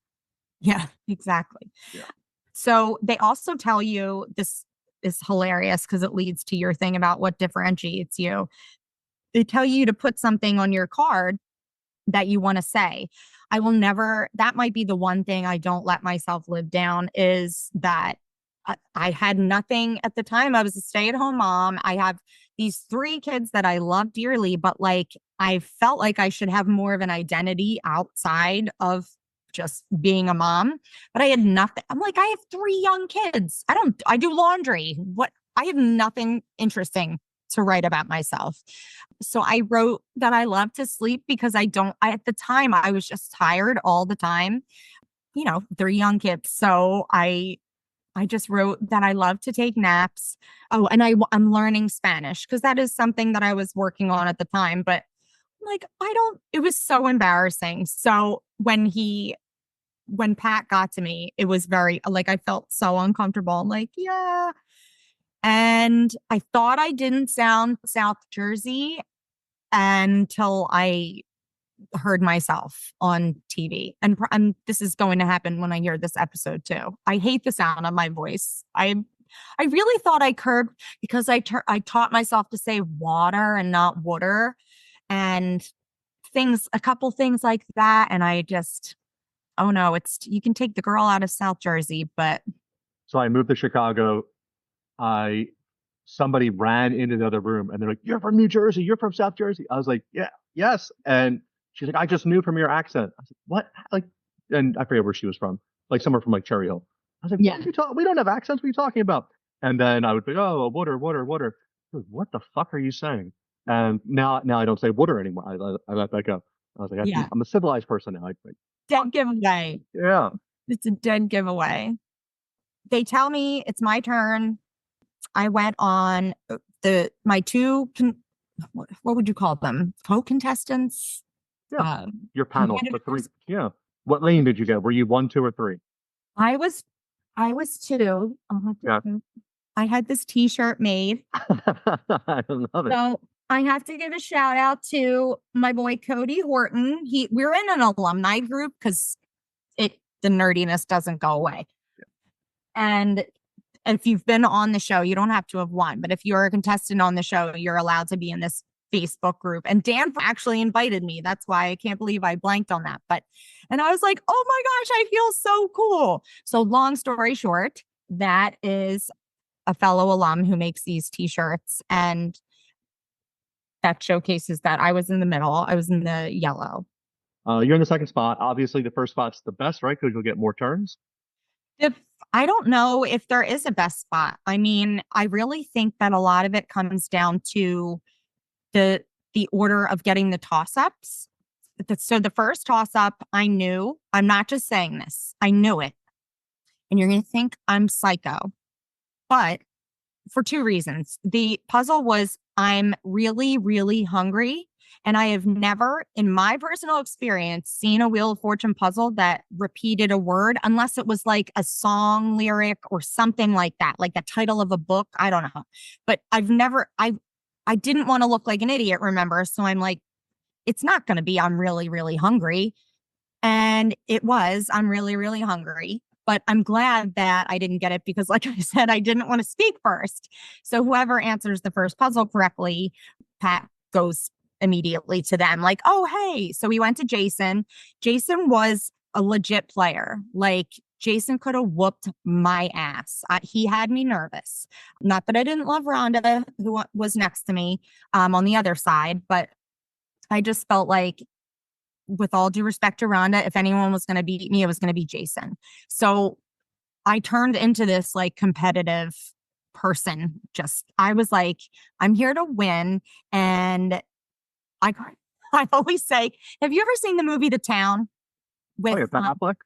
Yeah, exactly. Yeah. So they also tell you, this is hilarious because it leads to your thing about what differentiates you. They tell you to put something on your card that you want to say. I will never, that might be the one thing I don't let myself live down, is that I had nothing at the time. I was a stay-at-home mom. I have these 3 kids that I love dearly, but like I felt like I should have more of an identity outside of just being a mom, but I had nothing. I'm like, I have 3 young kids. I do laundry. I have nothing interesting to write about myself. So I wrote that I love to sleep because at the time I was just tired all the time, 3 young kids. So I just wrote that I love to take naps. Oh, and I'm learning Spanish because that is something that I was working on at the time, but like, it was so embarrassing. So when Pat got to me, it was very, like, I felt so uncomfortable. I'm like, yeah. And I thought I didn't sound South Jersey until I heard myself on TV. And this is going to happen when I hear this episode too. I hate the sound of my voice. I really thought I curbed because I taught myself to say water and not water, and a couple things like that. And I just, oh no, you can take the girl out of South Jersey, but. So I moved to Chicago. Somebody ran into the other room and they're like, "You're from New Jersey. You're from South Jersey." I was like, "Yeah, yes." And she's like, "I just knew from your accent." I was like, "What?" Like, and I forget where she was from, like somewhere from like Cherry Hill. I was like, Yeah. We don't have accents. What are you talking about?" And then I would be, "Oh, water, water, water." Like, what the fuck are you saying? And now I don't say water anymore. I let that go. I was like, Yeah. I'm a civilized person now. Dead giveaway. Yeah. It's a dead giveaway. They tell me it's my turn. I went on my 2, what would you call them? Co-contestants? Yeah. Your panel, the 3. competitors. Yeah. What lane did you get? Were you 1, 2, or 3? I was 2. Yeah. I had this t-shirt made. I love it. So I have to give a shout out to my boy Cody Horton. We're in an alumni group because the nerdiness doesn't go away. Yeah. And if you've been on the show, you don't have to have won, but if you're a contestant on the show, you're allowed to be in this Facebook group. And Dan actually invited me. That's why I can't believe I blanked on that. And I was like, oh my gosh, I feel so cool. So long story short, that is a fellow alum who makes these t-shirts, and that showcases that I was in the middle. I was in the yellow. You're in the second spot. Obviously, the first spot's the best, right? Because you'll get more turns. I don't know if there is a best spot. I mean, I really think that a lot of it comes down to the order of getting the toss-ups. So the first toss-up, I knew, I'm not just saying this, I knew it. And you're going to think I'm psycho, but for 2 reasons. The puzzle was, I'm really, really hungry. And I have never, in my personal experience, seen a Wheel of Fortune puzzle that repeated a word unless it was like a song lyric or something like that, like the title of a book. I don't know. But I didn't want to look like an idiot, remember? So I'm like, it's not going to be, I'm really, really hungry. And it was, I'm really, really hungry. But I'm glad that I didn't get it because, like I said, I didn't want to speak first. So whoever answers the first puzzle correctly, Pat goes immediately to them like, oh, hey. So we went to Jason. Jason was a legit player. Like, Jason could have whooped my ass. He had me nervous. Not that I didn't love Rhonda, who was next to me on the other side, but I just felt like with all due respect to Rhonda, if anyone was going to beat me, it was going to be Jason. So I turned into this like competitive person. I was like, I'm here to win. And I, I always say, have you ever seen the movie The Town with Ben Affleck?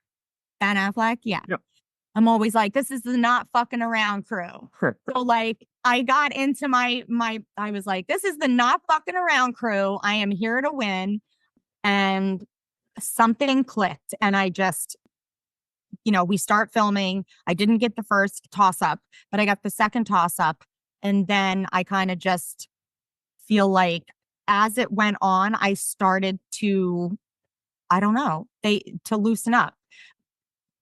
Ben Affleck? Yeah. Yep. I'm always like, this is the not fucking around crew. So like I got into I was like, this is the not fucking around crew. I am here to win. And something clicked. And I just, we start filming. I didn't get the first toss up, but I got the second toss up. And then I kind of just feel like as it went on, I started to, I don't know, to loosen up.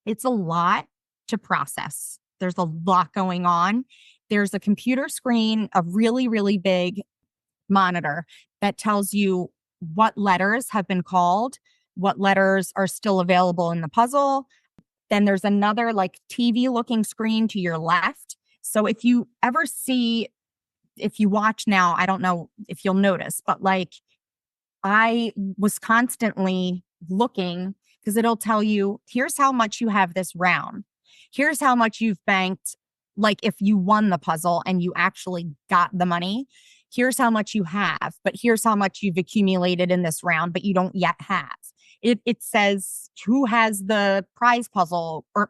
It's a lot to process. There's a lot going on. There's a computer screen, a really, really big monitor that tells you what letters have been called, what letters are still available in the puzzle. Then there's another like TV looking screen to your left. So if you watch now, I don't know if you'll notice, but like I was constantly looking because it'll tell you, here's how much you have this round. Here's how much you've banked. Like if you won the puzzle and you actually got the money, here's how much you have, but here's how much you've accumulated in this round, but you don't yet have. It says who has the prize puzzle or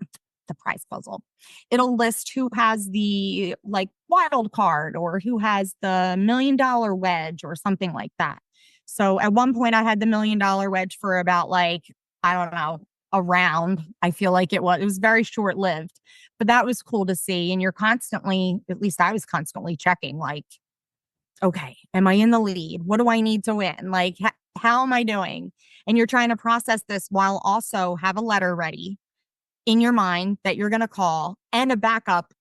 the prize puzzle. It'll list who has the like wild card or who has the $1 million wedge or something like that. So at one point I had the $1 million wedge for about like, I don't know, a round. I feel like it was very short lived, but that was cool to see. And you're constantly, at least I was constantly checking like, okay, am I in the lead? What do I need to win? Like, how am I doing? And you're trying to process this while also have a letter ready in your mind that you're going to call and a backup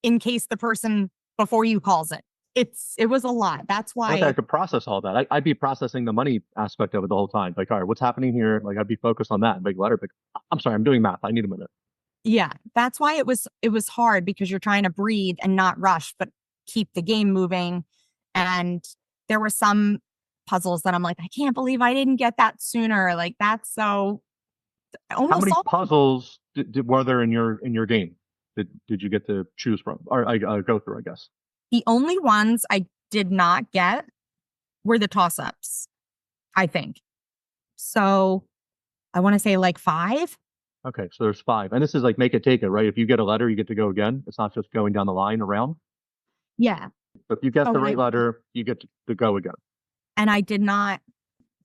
in case the person before you calls it. It was a lot. That's why I could process all that. I'd be processing the money aspect of it the whole time. Like, all right, what's happening here? Like, I'd be focused on that. Big letter. Like, I'm sorry, I'm doing math. I need a minute. Yeah, that's why it was hard because you're trying to breathe and not rush, but keep the game moving. And there were some puzzles that I'm like, I can't believe I didn't get that sooner. Like that's so almost. How many puzzles were there in your game? Did you get to choose from or go through? I guess the only ones I did not get were the toss ups. I think so. I want to say like 5. Okay, so there's 5, and this is like make it take it, right? If you get a letter, you get to go again. It's not just going down the line around. Yeah. So if you get the right letter, you get to go again. And I did not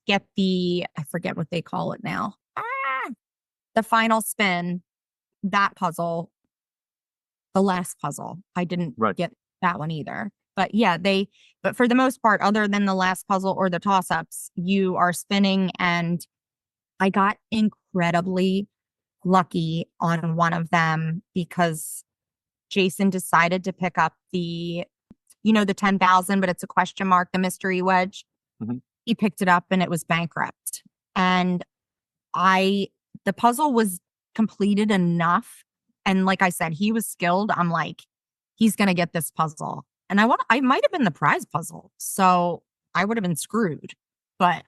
get I forget what they call it now. The final spin, that puzzle, the last puzzle. I didn't get that one either. But yeah, but for the most part, other than the last puzzle or the toss ups, you are spinning. And I got incredibly lucky on one of them because Jason decided to pick up the 10,000, but it's a question mark, the mystery wedge. Mm-hmm. He picked it up and it was bankrupt. And the puzzle was completed enough. And like I said, he was skilled. I'm like, he's going to get this puzzle. And I might have been the prize puzzle. So I would have been screwed. But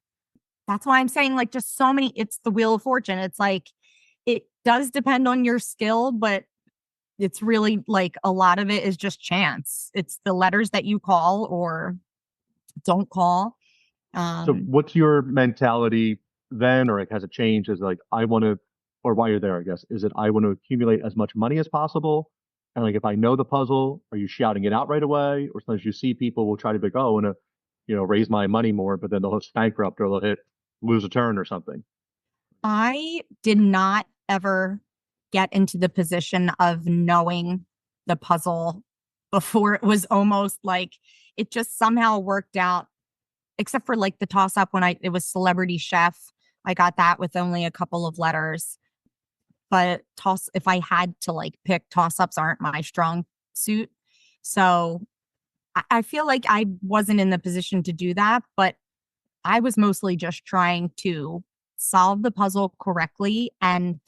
that's why I'm saying like just so many, it's the Wheel of Fortune. It's like, it does depend on your skill, but it's really like a lot of it is just chance. It's the letters that you call or don't call. So what's your mentality then, or has it changed? Is like, I want to, or while you're there, I guess, is it I want to accumulate as much money as possible? And like, if I know the puzzle, are you shouting it out right away? Or sometimes you see people will try to be like, oh, I want to, raise my money more, but then they'll hit bankrupt or they'll lose a turn or something. I did not ever get into the position of knowing the puzzle before it was almost like it just somehow worked out, except for like the toss up when it was Celebrity Chef. I got that with only a couple of letters. But if I had to like pick, toss ups aren't my strong suit. So I feel like I wasn't in the position to do that, but I was mostly just trying to solve the puzzle correctly and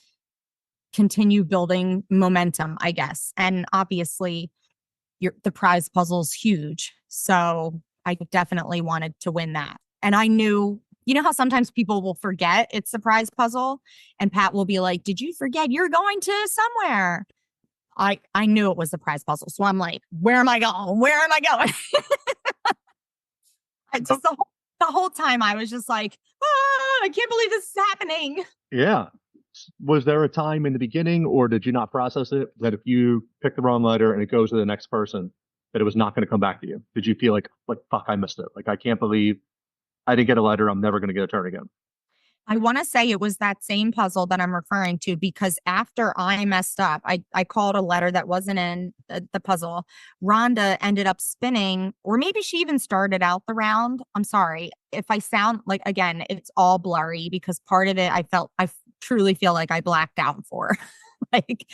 continue building momentum, I guess. And obviously the prize puzzle's huge. So I definitely wanted to win that. And I knew, You know how sometimes people will forget it's a prize puzzle and Pat will be like, did you forget you're going to somewhere? I knew it was a prize puzzle. So I'm like, where am I going? Where am I going? Just the whole time I was just like, I can't believe this is happening. Yeah. Was there a time in the beginning, or did you not process it, that if you pick the wrong letter and it goes to the next person, that it was not going to come back to you? Did you feel like fuck, I missed it? Like, I can't believe I didn't get a letter. I'm never going to get a turn again. I want to say it was that same puzzle that I'm referring to, because after I messed up, I called a letter that wasn't in the puzzle. Rhonda ended up spinning, or maybe she even started out the round. I'm sorry if I sound like, again, it's all blurry because part of it I truly feel like I blacked out for. Like,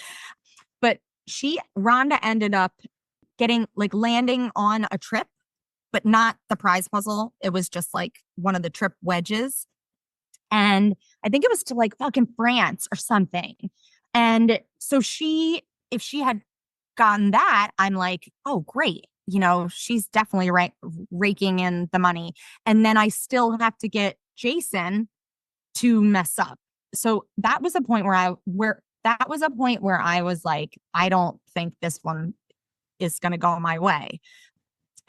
but Rhonda ended up getting like landing on a trip, but not the prize puzzle. It was just like one of the trip wedges. And I think it was to like fucking France or something. And so if she had gotten that, I'm like, oh, great. You know, she's definitely raking in the money. And then I still have to get Jason to mess up. So that was a point where I was like, I don't think this one is going to go my way.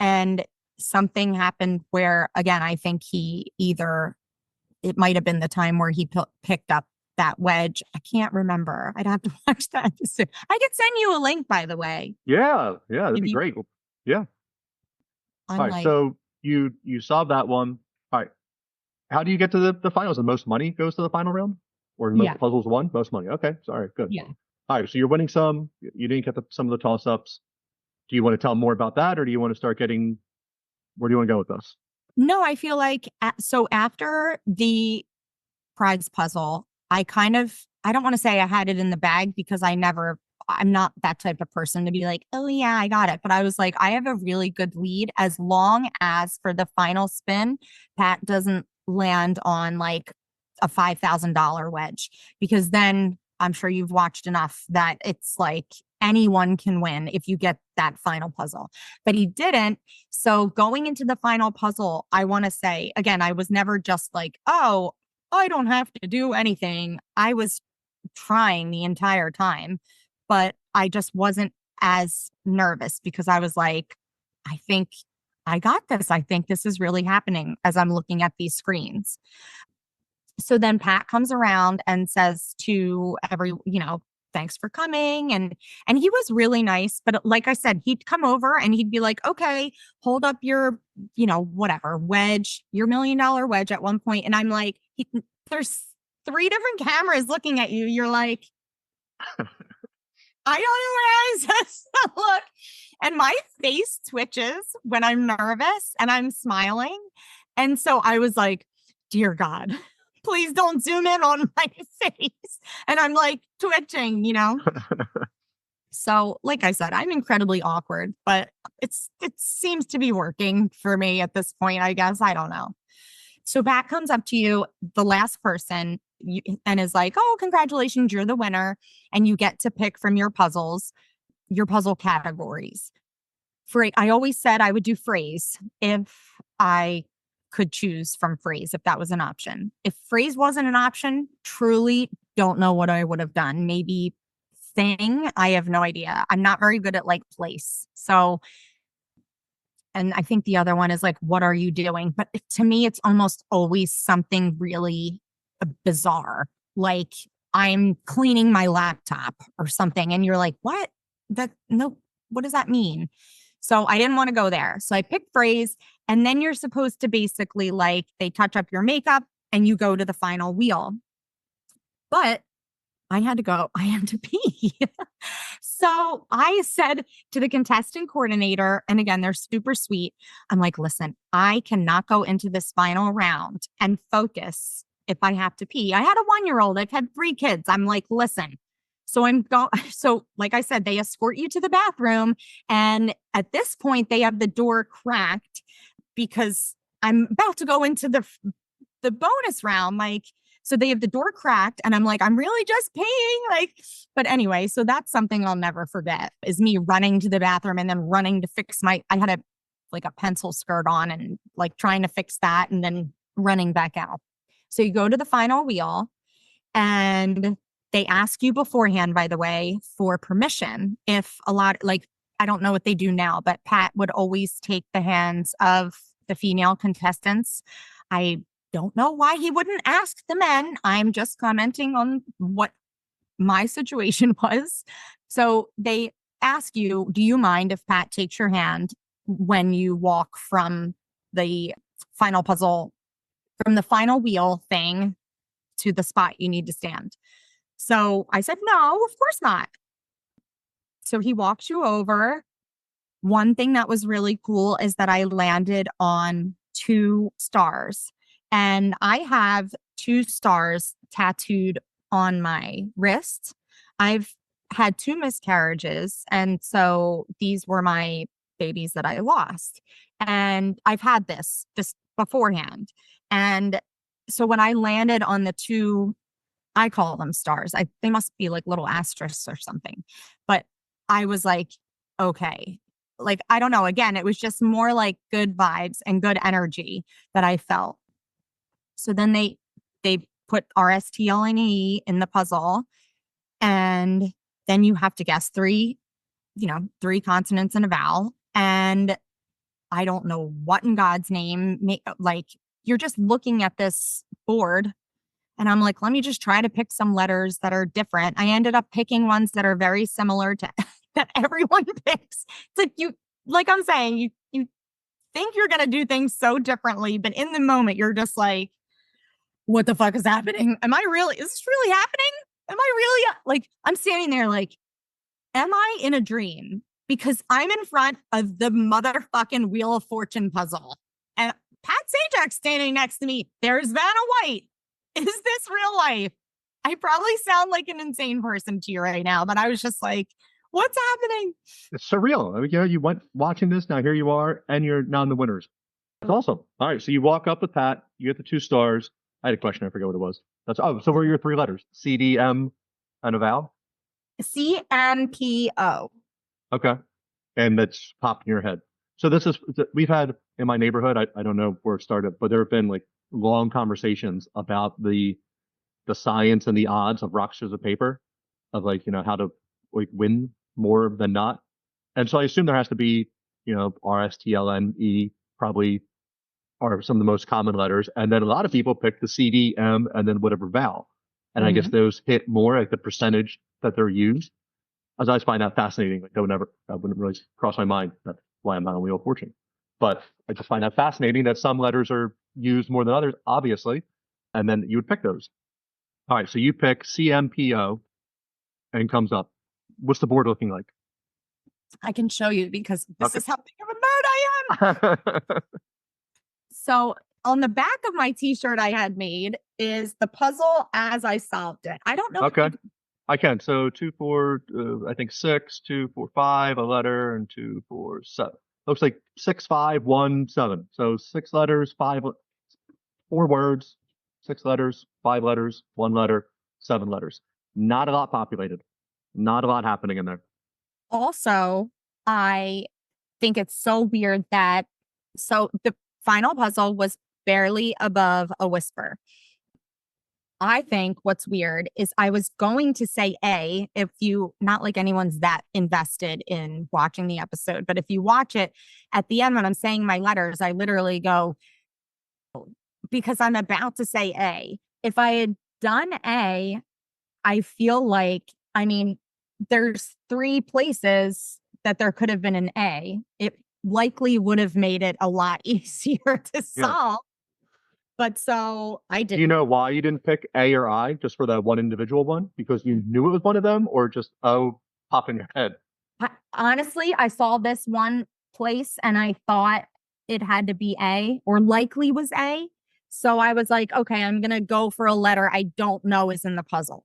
And something happened where, again, I think it might have been the time where he picked up that wedge. I can't remember. I'd have to watch that episode. I could send you a link, by the way. Yeah, that'd be great. Yeah. All right, so you solved that one. All right. How do you get to the finals? The most money goes to the final round? Or most puzzles won? Most money. Okay, sorry, good. Yeah. All right, so you're winning some. You didn't get some of the toss-ups. Do you want to tell more about that, or do you want to start getting, where do you want to go with this? No, I feel like, so after the prize puzzle, I don't want to say I had it in the bag because I'm not that type of person to be like, oh yeah, I got it. But I was like, I have a really good lead as long as for the final spin, Pat doesn't land on like a $5,000 wedge, because then I'm sure you've watched enough that it's like anyone can win if you get that final puzzle. But he didn't. So going into the final puzzle, I want to say, again, I was never just like, oh, I don't have to do anything. I was trying the entire time, but I just wasn't as nervous because I was like, I think I got this. I think this is really happening as I'm looking at these screens. So then Pat comes around and says to thanks for coming. And he was really nice. But like I said, he'd come over and he'd be like, okay, hold up your, whatever wedge, your $1 million wedge at one point. And I'm like, there's 3 different cameras looking at you. You're like, I don't know where I was supposed to look. And my face twitches when I'm nervous and I'm smiling. And so I was like, dear God, please don't zoom in on my face. And I'm like twitching, So like I said, I'm incredibly awkward, but it seems to be working for me at this point, I guess. I don't know. So Pat comes up to you, the last person, and is like, oh, congratulations, you're the winner. And you get to pick from your puzzle categories. I always said I would do phrase if I could choose from phrase, if that was an option. If phrase wasn't an option, truly don't know what I would have done. Maybe thing, I have no idea. I'm not very good at like place. So, and I think the other one is like, what are you doing? But to me, it's almost always something really bizarre. Like I'm cleaning my laptop or something. And you're like, what? What does that mean? So I didn't want to go there. So I picked phrase. And then you're supposed to basically like, they touch up your makeup and you go to the final wheel. But I had to pee. So I said to the contestant coordinator, and again, they're super sweet. I'm like, listen, I cannot go into this final round and focus if I have to pee. I had a 1-year-old. I've had 3 kids. I'm like, listen. So so like I said, they escort you to the bathroom. And at this point, they have the door cracked because I'm about to go into the bonus round. Like, so they have the door cracked and I'm like, I'm really just peeing. But anyway, so that's something I'll never forget is me running to the bathroom and then running to fix I had a pencil skirt on and like trying to fix that and then running back out. So you go to the final wheel, and they ask you beforehand, by the way, for permission. If a lot, like, I don't know what they do now, but Pat would always take the hands of the female contestants. I don't know why he wouldn't ask the men. I'm just commenting on what my situation was. So they ask you, do you mind if Pat takes your hand when you walk from the final puzzle, from the final wheel thing to the spot you need to stand? So I said, no, of course not. So he walks you over. One thing that was really cool is that I landed on 2 stars, and I have 2 stars tattooed on my wrist. I've had 2 miscarriages, and so these were my babies that I lost. And I've had this just beforehand. And so when I landed on the 2, I call them stars. They must be like little asterisks or something. But I was like, okay. Like, I don't know. Again, it was just more like good vibes and good energy that I felt. So then they put RSTLNE in the puzzle, and then you have to guess 3 consonants and a vowel. And I don't know what in God's name, like, you're just looking at this board, and I'm like, let me just try to pick some letters that are different. I ended up picking ones that are very similar to that everyone picks. It's like I'm saying, you think you're going to do things so differently, but in the moment, you're just like, what the fuck is happening? Is this really happening? Am I really, like, I'm standing there like, am I in a dream? Because I'm in front of the motherfucking Wheel of Fortune puzzle. And Pat Sajak's standing next to me. There's Vanna White. Is this real life? I probably sound like an insane person to you right now, but I was just like, what's happening? It's surreal. I mean, you went watching this, now here you are, and you're now in the winners. It's awesome. All right, so you walk up with Pat, you get the 2 stars. I had a question, I forget what it was. So what are your 3 letters? C, D, M, and a vowel? CMPO. Okay. And that's popped in your head. So we've had in my neighborhood, I don't know where it started, but there have been like long conversations about the science and the odds of rock, scissors, paper, of like, how to like win more than not. And so I assume there has to be, R, S, T, L, N, E probably are some of the most common letters. And then a lot of people pick the C, D, M, and then whatever vowel. And I guess those hit more, like the percentage that they're used. As I always find that fascinating. Like that wouldn't really cross my mind. That's why I'm not on Wheel of Fortune. But I just find that fascinating that some letters are used more than others, obviously. And then you would pick those. All right. So you pick CMPO and comes up. What's the board looking like? I can show you because this is how big of a nerd I am. So on the back of my t-shirt I had made is the puzzle as I solved it. I don't know. Okay. I can. So 2, 4, I think 6, 2, 4, 5, a letter, and 2, 4, 7. Looks like 6, 5, 1, 7. So 6 letters, 4 words, 6 letters, 5 letters, 1 letter, 7 letters. Not a lot populated. Not a lot happening in there. Also, I think it's so weird that the final puzzle was barely above a whisper. I think what's weird is I was going to say A, not like anyone's that invested in watching the episode, but if you watch it at the end when I'm saying my letters, I literally go, because I'm about to say A. If I had done A, I feel like, there's 3 places that there could have been an A. It likely would have made it a lot easier to solve. But so I didn't. Do you know why you didn't pick A or I just for that one individual one? Because you knew it was one of them, or just, pop in your head? Honestly, I saw this one place and I thought it had to be A, or likely was A. So I was like, okay, I'm going to go for a letter I don't know is in the puzzle.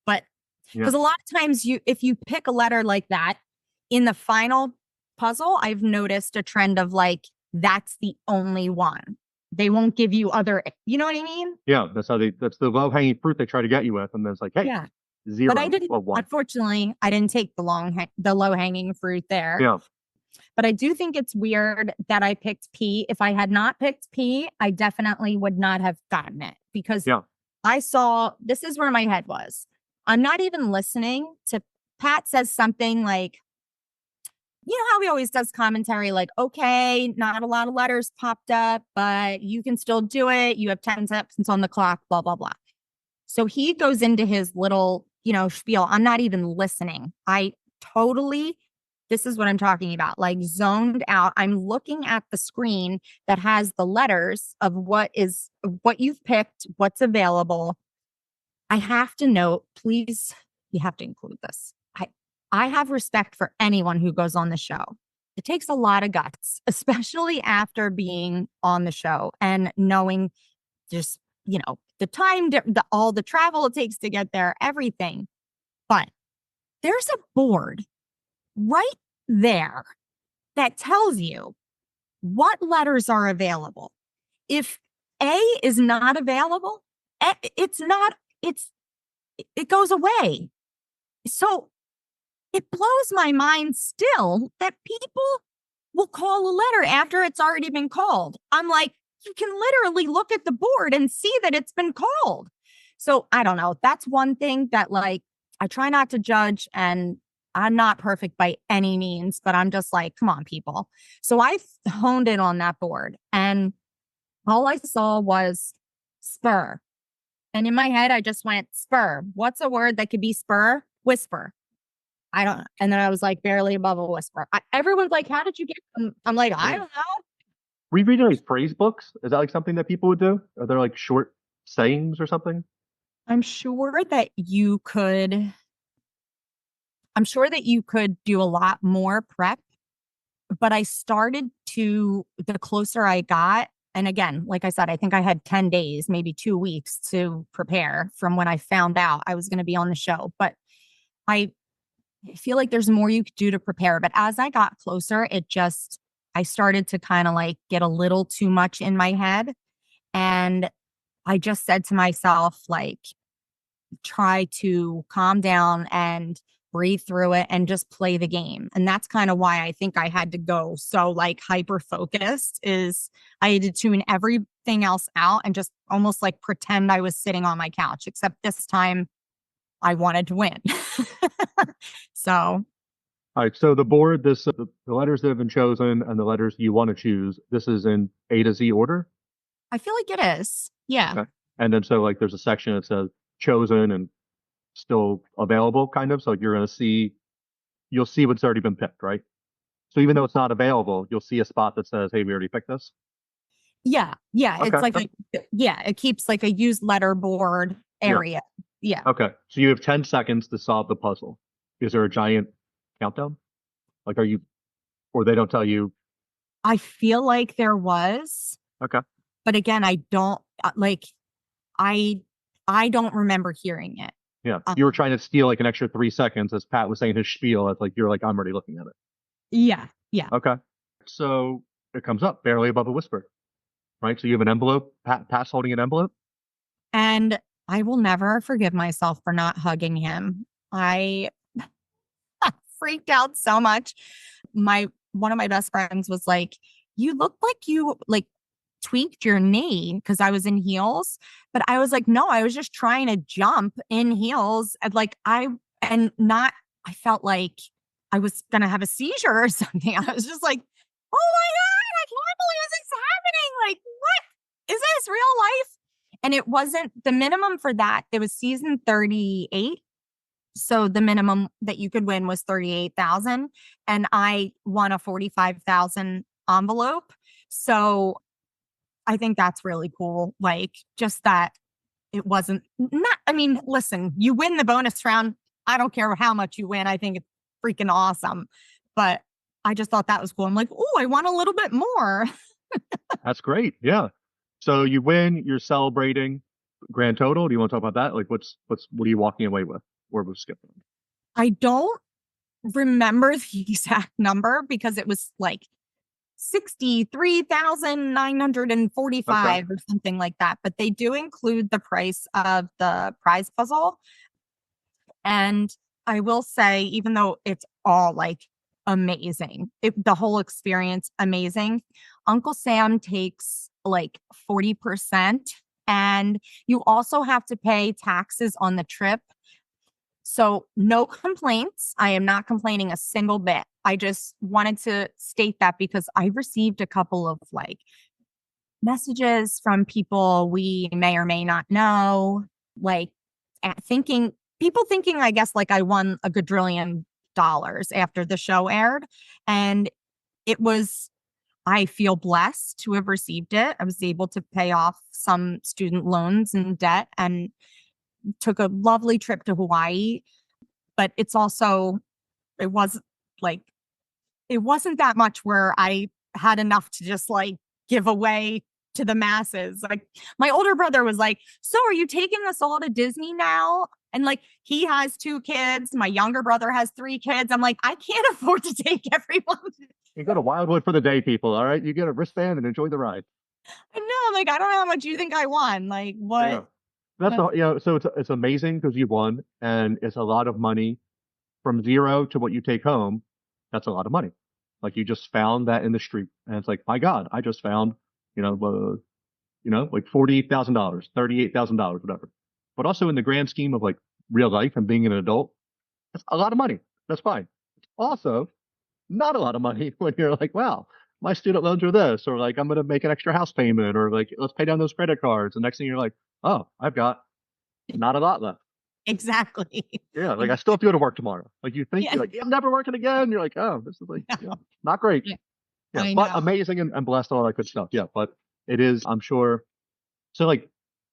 But because a lot of times if you pick a letter like that in the final puzzle, I've noticed a trend of like, that's the only one. They won't give you other, you know what I mean? Yeah, that's the low hanging fruit they try to get you with. And then it's like, hey, 0. But I didn't, unfortunately, I didn't take the low hanging fruit there. Yeah. But I do think it's weird that I picked P. If I had not picked P, I definitely would not have gotten it because Yeah. I saw this is where my head was. I'm not even listening to Pat says something like, you know how he always does commentary like, okay, not a lot of letters popped up, but you can still do it. You have 10 seconds on the clock, blah, blah, blah. So he goes into his little, spiel. I'm not even listening. I totally, this is what I'm talking about, like zoned out. I'm looking at the screen that has the letters of what you've picked, what's available. I have to note, please, you have to include this. I have respect for anyone who goes on the show. It takes a lot of guts, especially after being on the show and knowing just, the time, all the travel it takes to get there, everything. But there's a board right there that tells you what letters are available. If A is not available, it goes away. So it blows my mind still that people will call a letter after it's already been called. I'm like, you can literally look at the board and see that it's been called. So I don't know. That's one thing that I try not to judge, and I'm not perfect by any means, but I'm just like, come on, people. So I honed in on that board and all I saw was spur. And in my head, I just went spur. What's a word that could be spur? Whisper. I don't know. And then I was like, barely above a whisper. Everyone's like, how did you get them? I'm like, I don't know. Were you reading like phrase books? Is that like something that people would do? Are there like short sayings or something? I'm sure that you could do a lot more prep, but the closer I got, and again, like I said, I think I had 10 days, maybe 2 weeks to prepare from when I found out I was going to be on the show. But I feel like there's more you could do to prepare. But as I got closer, I started to kind of like get a little too much in my head. And I just said to myself, like, try to calm down and breathe through it and just play the game. And that's kind of why I think I had to go so like hyper focused is I had to tune everything else out and just almost like pretend I was sitting on my couch, except this time I wanted to win. So, All right. So the board, the letters that have been chosen and the letters you want to choose, this is in A to Z order. I feel like it is. Yeah. Okay. And then so like there's a section that says chosen and still available, kind of. So you'll see what's already been picked, right? So even though it's not available, you'll see a spot that says, "Hey, we already picked this." Yeah. Yeah. Okay. It's like it keeps like a used letter board area. Yeah. Okay. So you have 10 seconds to solve the puzzle. Is there a giant countdown? Like, or they don't tell you? I feel like there was. Okay. But again, I don't I don't remember hearing it. Yeah. You were trying to steal like an extra 3 seconds as Pat was saying his spiel. It's like, you're like, I'm already looking at it. Yeah. Yeah. Okay. So it comes up barely above a whisper, right? So you have an envelope, Pat's holding an envelope. And I will never forgive myself for not hugging him. I freaked out so much. One of my best friends was like, you look like you like tweaked your knee because I was in heels. But I was like, no, I was just trying to jump in heels. And I felt like I was going to have a seizure or something. I was just like, oh my God, I can't believe this is happening. Like, what is this real life? And it wasn't the minimum for that. It was season 38. So the minimum that you could win was 38,000 and I won a 45,000 envelope. So I think that's really cool. Like just that it wasn't listen, you win the bonus round. I don't care how much you win. I think it's freaking awesome. But I just thought that was cool. I'm like, oh, I want a little bit more. That's great. Yeah. So you win, you're celebrating. Grand total. Do you want to talk about that? Like what are you walking away with? Or we're skipping? I don't remember the exact number because it was like 63,945 or something like that. But they do include the price of the prize puzzle. And I will say, even though it's all like amazing. The whole experience, amazing. Uncle Sam takes like 40%, and you also have to pay taxes on the trip. So no complaints. I am not complaining a single bit. I just wanted to state that because I received a couple of like messages from people we may or may not know, like people thinking, I guess, like I won a quadrillion dollars after the show aired. And I feel blessed to have received it. I was able to pay off some student loans and debt and took a lovely trip to Hawaii. But it was like, it wasn't that much where I had enough to just like give away to the masses. Like my older brother was like, so are you taking us all to Disney now? And like, he has 2 kids. My younger brother has 3 kids. I'm like, I can't afford to take everyone. You go to Wildwood for the day, people. All right. You get a wristband and enjoy the ride. I know. Like, I don't know how much you think I won. Like what? Yeah. So it's amazing because you won, and it's a lot of money from zero to what you take home. That's a lot of money. Like you just found that in the street, and it's like, my God, I just found, like $48,000, $38,000, whatever. But also in the grand scheme of like real life and being an adult, that's a lot of money. That's fine. It's also not a lot of money when you're like, wow, my student loans are this, or like I'm going to make an extra house payment, or like let's pay down those credit cards. And next thing you're like, oh, I've got not a lot left. Exactly. Yeah, like I still have to go to work tomorrow. Like you think you're like, I'm never working again. You're like, oh, this is like not great. Yeah. Yeah, but amazing and blessed, all that good stuff. Yeah, but it is, I'm sure. So like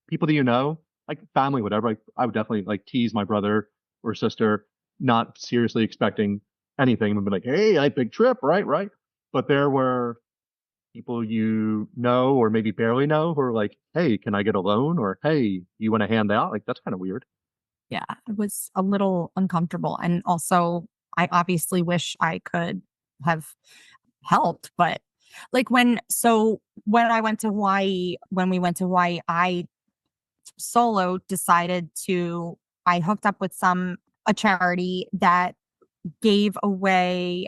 people that like family, whatever, like I would definitely like tease my brother or sister, not seriously expecting anything, and be like, hey, I big trip, right? But there were people or maybe barely know who are like, hey, can I get a loan? Or hey, you want to hand out? Like that's kind of weird. Yeah, it was a little uncomfortable. And also, I obviously wish I could have helped, but like when I went to Hawaii, when we went to Hawaii, I solo decided I hooked up with a charity that gave away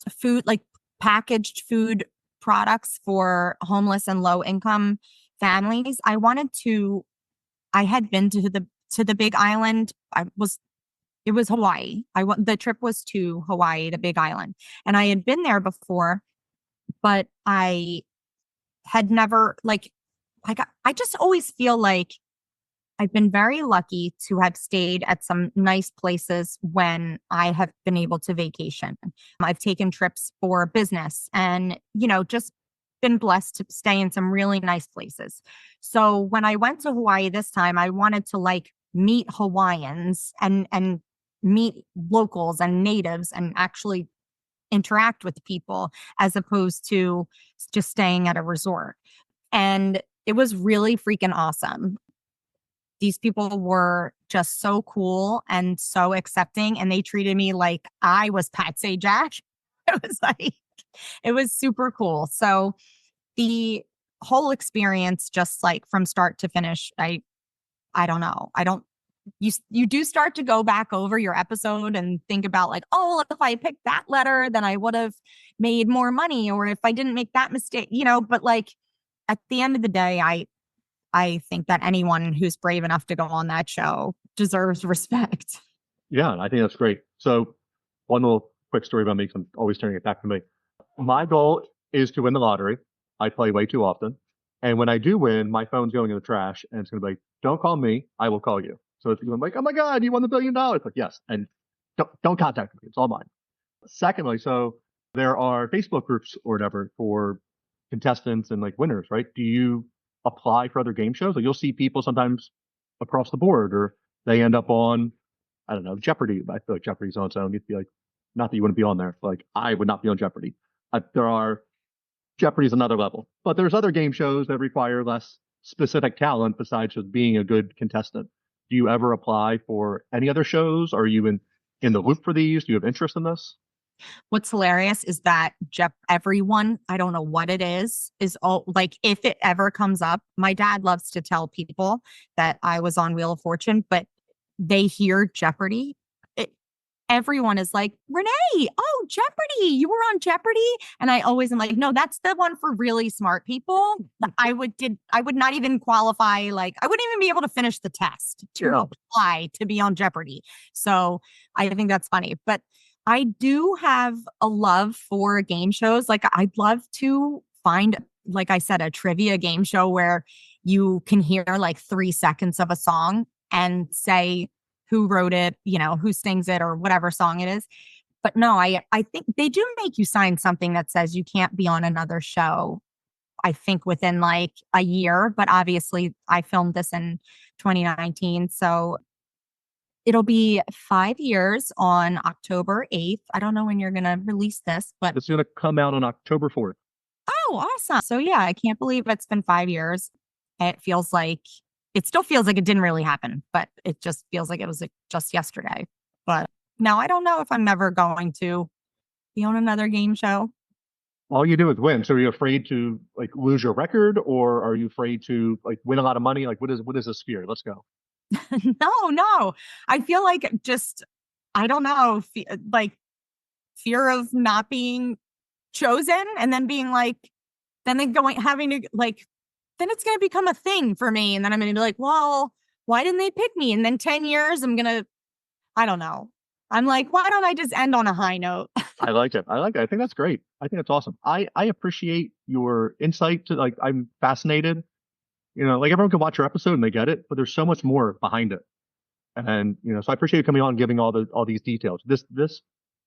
food, like packaged food products for homeless and low income families. I had been to the Big Island. It was Hawaii. The trip was to Hawaii, the Big Island. And I had been there before, but I had never I just always feel like I've been very lucky to have stayed at some nice places when I have been able to vacation. I've taken trips for business and, just been blessed to stay in some really nice places. So when I went to Hawaii this time, I wanted to like meet Hawaiians and meet locals and natives and actually interact with people as opposed to just staying at a resort. And it was really freaking awesome. These people were just so cool and so accepting, and they treated me like I was Pat Sajak. It was super cool. So the whole experience, just like from start to finish, I don't know. You do start to go back over your episode and think about like, oh, if I picked that letter, then I would have made more money. Or if I didn't make that mistake, but like at the end of the day, I think that anyone who's brave enough to go on that show deserves respect. Yeah, I think that's great. So one little quick story about me, because I'm always turning it back to me. My goal is to win the lottery. I play way too often. And when I do win, my phone's going in the trash and it's going to be like, don't call me, I will call you. So it's going to be like, oh my God, you won the $1 billion. Like, yes. And don't contact me. It's all mine. Secondly, so there are Facebook groups or whatever for contestants and like winners, right? Do you apply for other game shows? Like you'll see people sometimes across the board, or they end up on, I don't know, Jeopardy. I feel like Jeopardy's on its own. You'd be like, not that you wouldn't be on there. Like I would not be on Jeopardy. Jeopardy's another level, but there's other game shows that require less specific talent besides just being a good contestant. Do you ever apply for any other shows? Are you in the loop for these? Do you have interest in this? What's hilarious is that everyone, I don't know what it is all like, if it ever comes up, my dad loves to tell people that I was on Wheel of Fortune, but they hear Jeopardy. everyone is like, Renee, oh, Jeopardy, you were on Jeopardy. And I always am like, no, that's the one for really smart people. I would not even qualify. Like, I wouldn't even be able to finish the test to apply to be on Jeopardy. So I think that's funny. But I do have a love for game shows. Like, I'd love to find, like I said, a trivia game show where you can hear like 3 seconds of a song and say who wrote it, who sings it or whatever song it is. But no, I think they do make you sign something that says you can't be on another show, I think within like a year. But obviously I filmed this in 2019. So it'll be 5 years on October 8th. I don't know when you're going to release this, but It's going to come out on October 4th. Oh, awesome. So yeah, I can't believe it's been 5 years. It still feels like it didn't really happen, but it just feels like it was just yesterday. But now I don't know if I'm ever going to be on another game show. All you do is win. So are you afraid to like lose your record, or are you afraid to like win a lot of money? Like what is this fear? Let's go. No. I feel like I don't know, like fear of not being chosen and then being like, then it's going to become a thing for me. And then I'm going to be like, well, why didn't they pick me? And then 10 years, I don't know. I'm like, why don't I just end on a high note? I like it. I think that's great. I think that's awesome. I appreciate your insight to like, I'm fascinated, like everyone can watch your episode and they get it, but there's so much more behind it. And, so I appreciate you coming on and giving all these details. This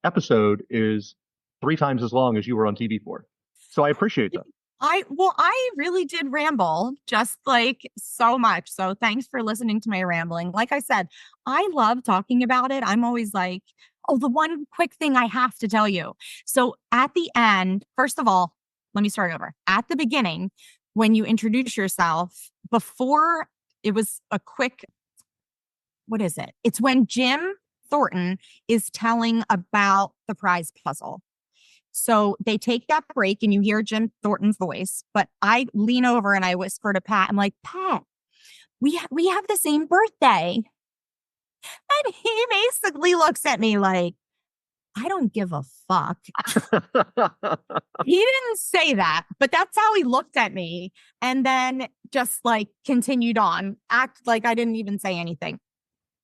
episode is 3 times as long as you were on TV for. So I appreciate that. I really did ramble just like so much. So thanks for listening to my rambling. Like I said, I love talking about it. I'm always like, oh, the one quick thing I have to tell you. So at the end, first of all, let me start over. At the beginning, when you introduce yourself, before it was a quick, what is it? It's when Jim Thornton is telling about the prize puzzle. So they take that break and you hear Jim Thornton's voice, but I lean over and I whisper to Pat, I'm like, Pat, we have the same birthday. And he basically looks at me like, I don't give a fuck. He didn't say that, but that's how he looked at me. And then just like continued on, act like I didn't even say anything.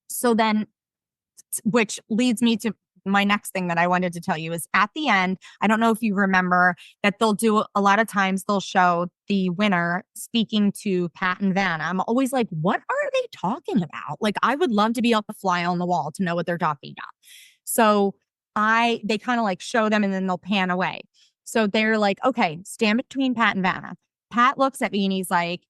So then, which leads me to my next thing that I wanted to tell you is at the end, I don't know if you remember that they'll do a lot of times they'll show the winner speaking to Pat and Vanna. I'm always like, what are they talking about? Like, I would love to be able to fly on the wall to know what they're talking about. So they kind of like show them and then they'll pan away. So they're like, okay, stand between Pat and Vanna. Pat looks at me and he's like,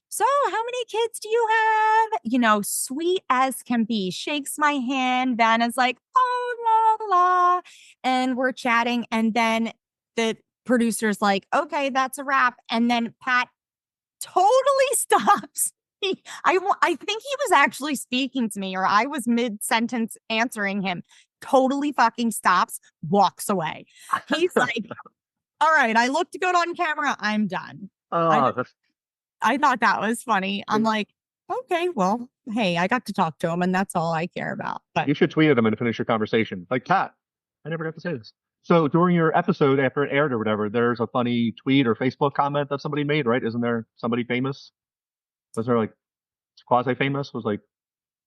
so how many kids do you have? Sweet as can be, shakes my hand. Vanna's like, oh, la, la. And we're chatting. And then the producer's like, okay, that's a wrap. And then Pat totally stops. I think he was actually speaking to me or I was mid-sentence answering him. Totally fucking stops, walks away. He's like, all right, I looked good on camera. I'm done. I thought that was funny. I'm like, okay, well, hey, I got to talk to him and that's all I care about. But you should tweet at him and finish your conversation. Like, Pat, I never got to say this. So during your episode, after it aired or whatever, there's a funny tweet or Facebook comment that somebody made, right? Isn't there somebody famous? Was there like quasi-famous? Was like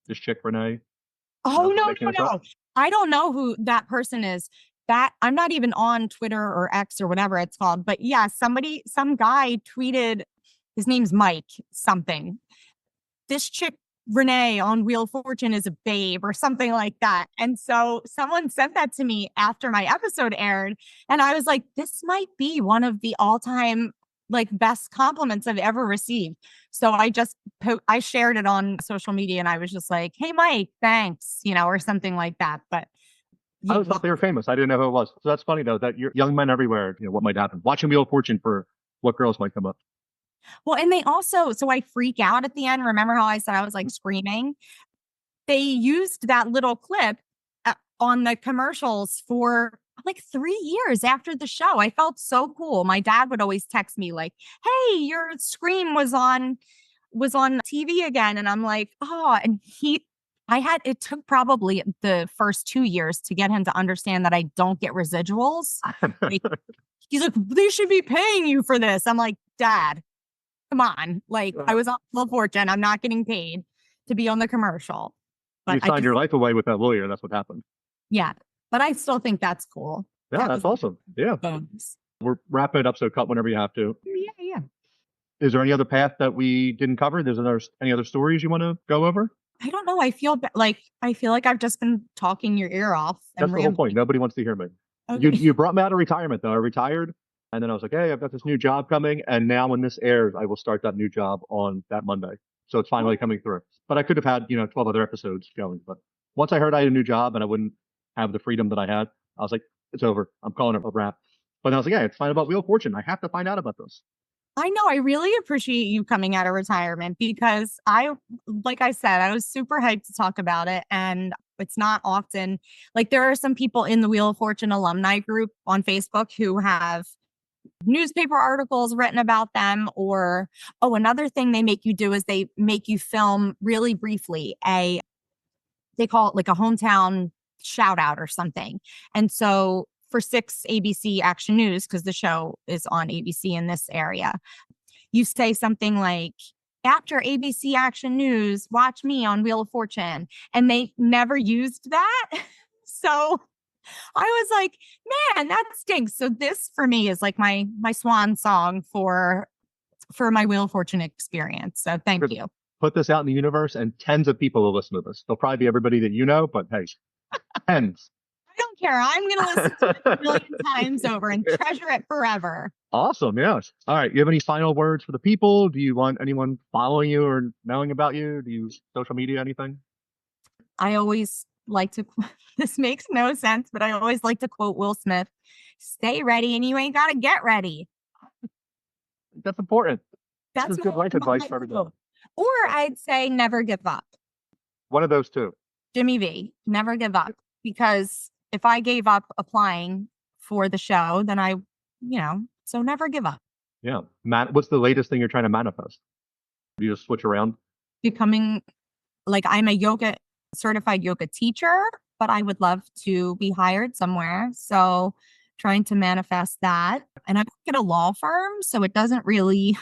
this chick, Renee? Oh, no. I don't know who that person is. That I'm not even on Twitter or X or whatever it's called. But yeah, some guy tweeted, his name's Mike something. This chick, Renee on Wheel of Fortune is a babe or something like that. And so someone sent that to me after my episode aired. And I was like, this might be one of the all-time like best compliments I've ever received. So I shared it on social media and I was just like, hey, Mike, thanks, or something like that. But I always thought they were famous. I didn't know who it was. So that's funny though, that you're young men everywhere, what might happen. Watching Wheel of Fortune for what girls might come up. Well, and they also, so I freak out at the end. Remember how I said I was like screaming? They used that little clip on the commercials for like 3 years after the show. I felt so cool. My dad would always text me like, hey, your scream was on TV again. And I'm like, oh, and it took probably the first 2 years to get him to understand that I don't get residuals. Like, he's like, they should be paying you for this. I'm like, Dad, come on. Like, I was on Wheel of Fortune. I'm not getting paid to be on the commercial. You signed your life away with that lawyer. That's what happened. Yeah. But I still think that's cool. Yeah, that's awesome. Yeah. Bonus. We're wrapping it up, so cut whenever you have to. Yeah. Is there any other path that we didn't cover? Any other stories you want to go over? I don't know. I feel like I've just been talking your ear off. That's the whole point. Nobody wants to hear me. Okay. You brought me out of retirement, though. I retired, and then I was like, hey, I've got this new job coming, and now when this airs, I will start that new job on that Monday. So it's finally coming through. But I could have had 12 other episodes going. But once I heard I had a new job and I wouldn't have the freedom that I had, I was like, it's over. I'm calling it a wrap. But I was like, yeah, it's fine about Wheel of Fortune. I have to find out about this. I know. I really appreciate you coming out of retirement because like I said, I was super hyped to talk about it. And it's not often, like, there are some people in the Wheel of Fortune alumni group on Facebook who have newspaper articles written about them, or, another thing they make you do is they make you film really briefly they call it like a hometown shout out or something. And so for 6 ABC Action News, because the show is on ABC in this area, you say something like, after ABC Action News, watch me on Wheel of Fortune. And they never used that. So I was like, man, that stinks. So this for me is like my swan song for my Wheel of Fortune experience. So thank you. Put this out in the universe and tens of people will listen to this. They'll probably be everybody that you know, but hey, tens. I don't care. I'm going to listen to it a million times over and treasure it forever. Awesome. Yes. All right. You have any final words for the people? Do you want anyone following you or knowing about you? Do you use social media, anything? I always like to, this makes no sense, but I always like to quote Will Smith, stay ready and you ain't got to get ready. That's important. That's good life advice for everybody. Or I'd say never give up. One of those two. Jimmy V, never give up. Because if I gave up applying for the show, then so never give up. Yeah. What's the latest thing you're trying to manifest? Do you just switch around? Becoming, like, I'm a certified yoga teacher, but I would love to be hired somewhere. So trying to manifest that. And I work at a law firm, so it doesn't really,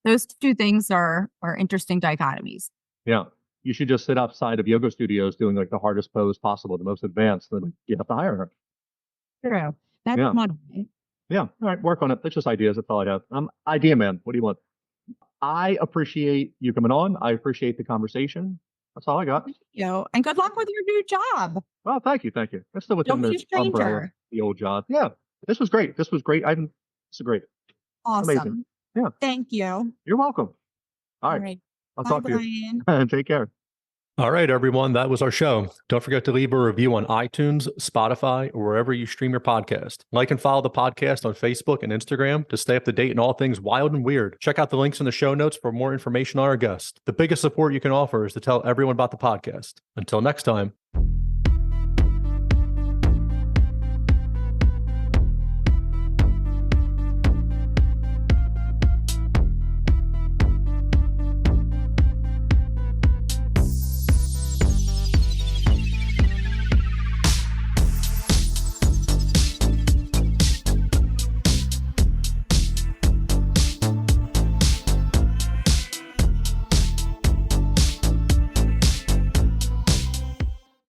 those two things are interesting dichotomies. Yeah. You should just sit outside of yoga studios doing like the hardest pose possible, the most advanced. Then you have to hire her. True. That's not okay. Yeah. All right. Work on it. That's just ideas. That's all I have. I'm idea man. What do you want? I appreciate you coming on. I appreciate the conversation. That's all I got. Thank you. And good luck with your new job. Well, thank you. Thank you. That's still within the umbrella, the old job. Yeah. This was great. This is great. Great. Awesome. Amazing. Yeah. Thank you. You're welcome. All right. I'll talk to you. Take care. All right, everyone. That was our show. Don't forget to leave a review on iTunes, Spotify, or wherever you stream your podcast. Like and follow the podcast on Facebook and Instagram to stay up to date in all things wild and weird. Check out the links in the show notes for more information on our guest. The biggest support you can offer is to tell everyone about the podcast. Until next time.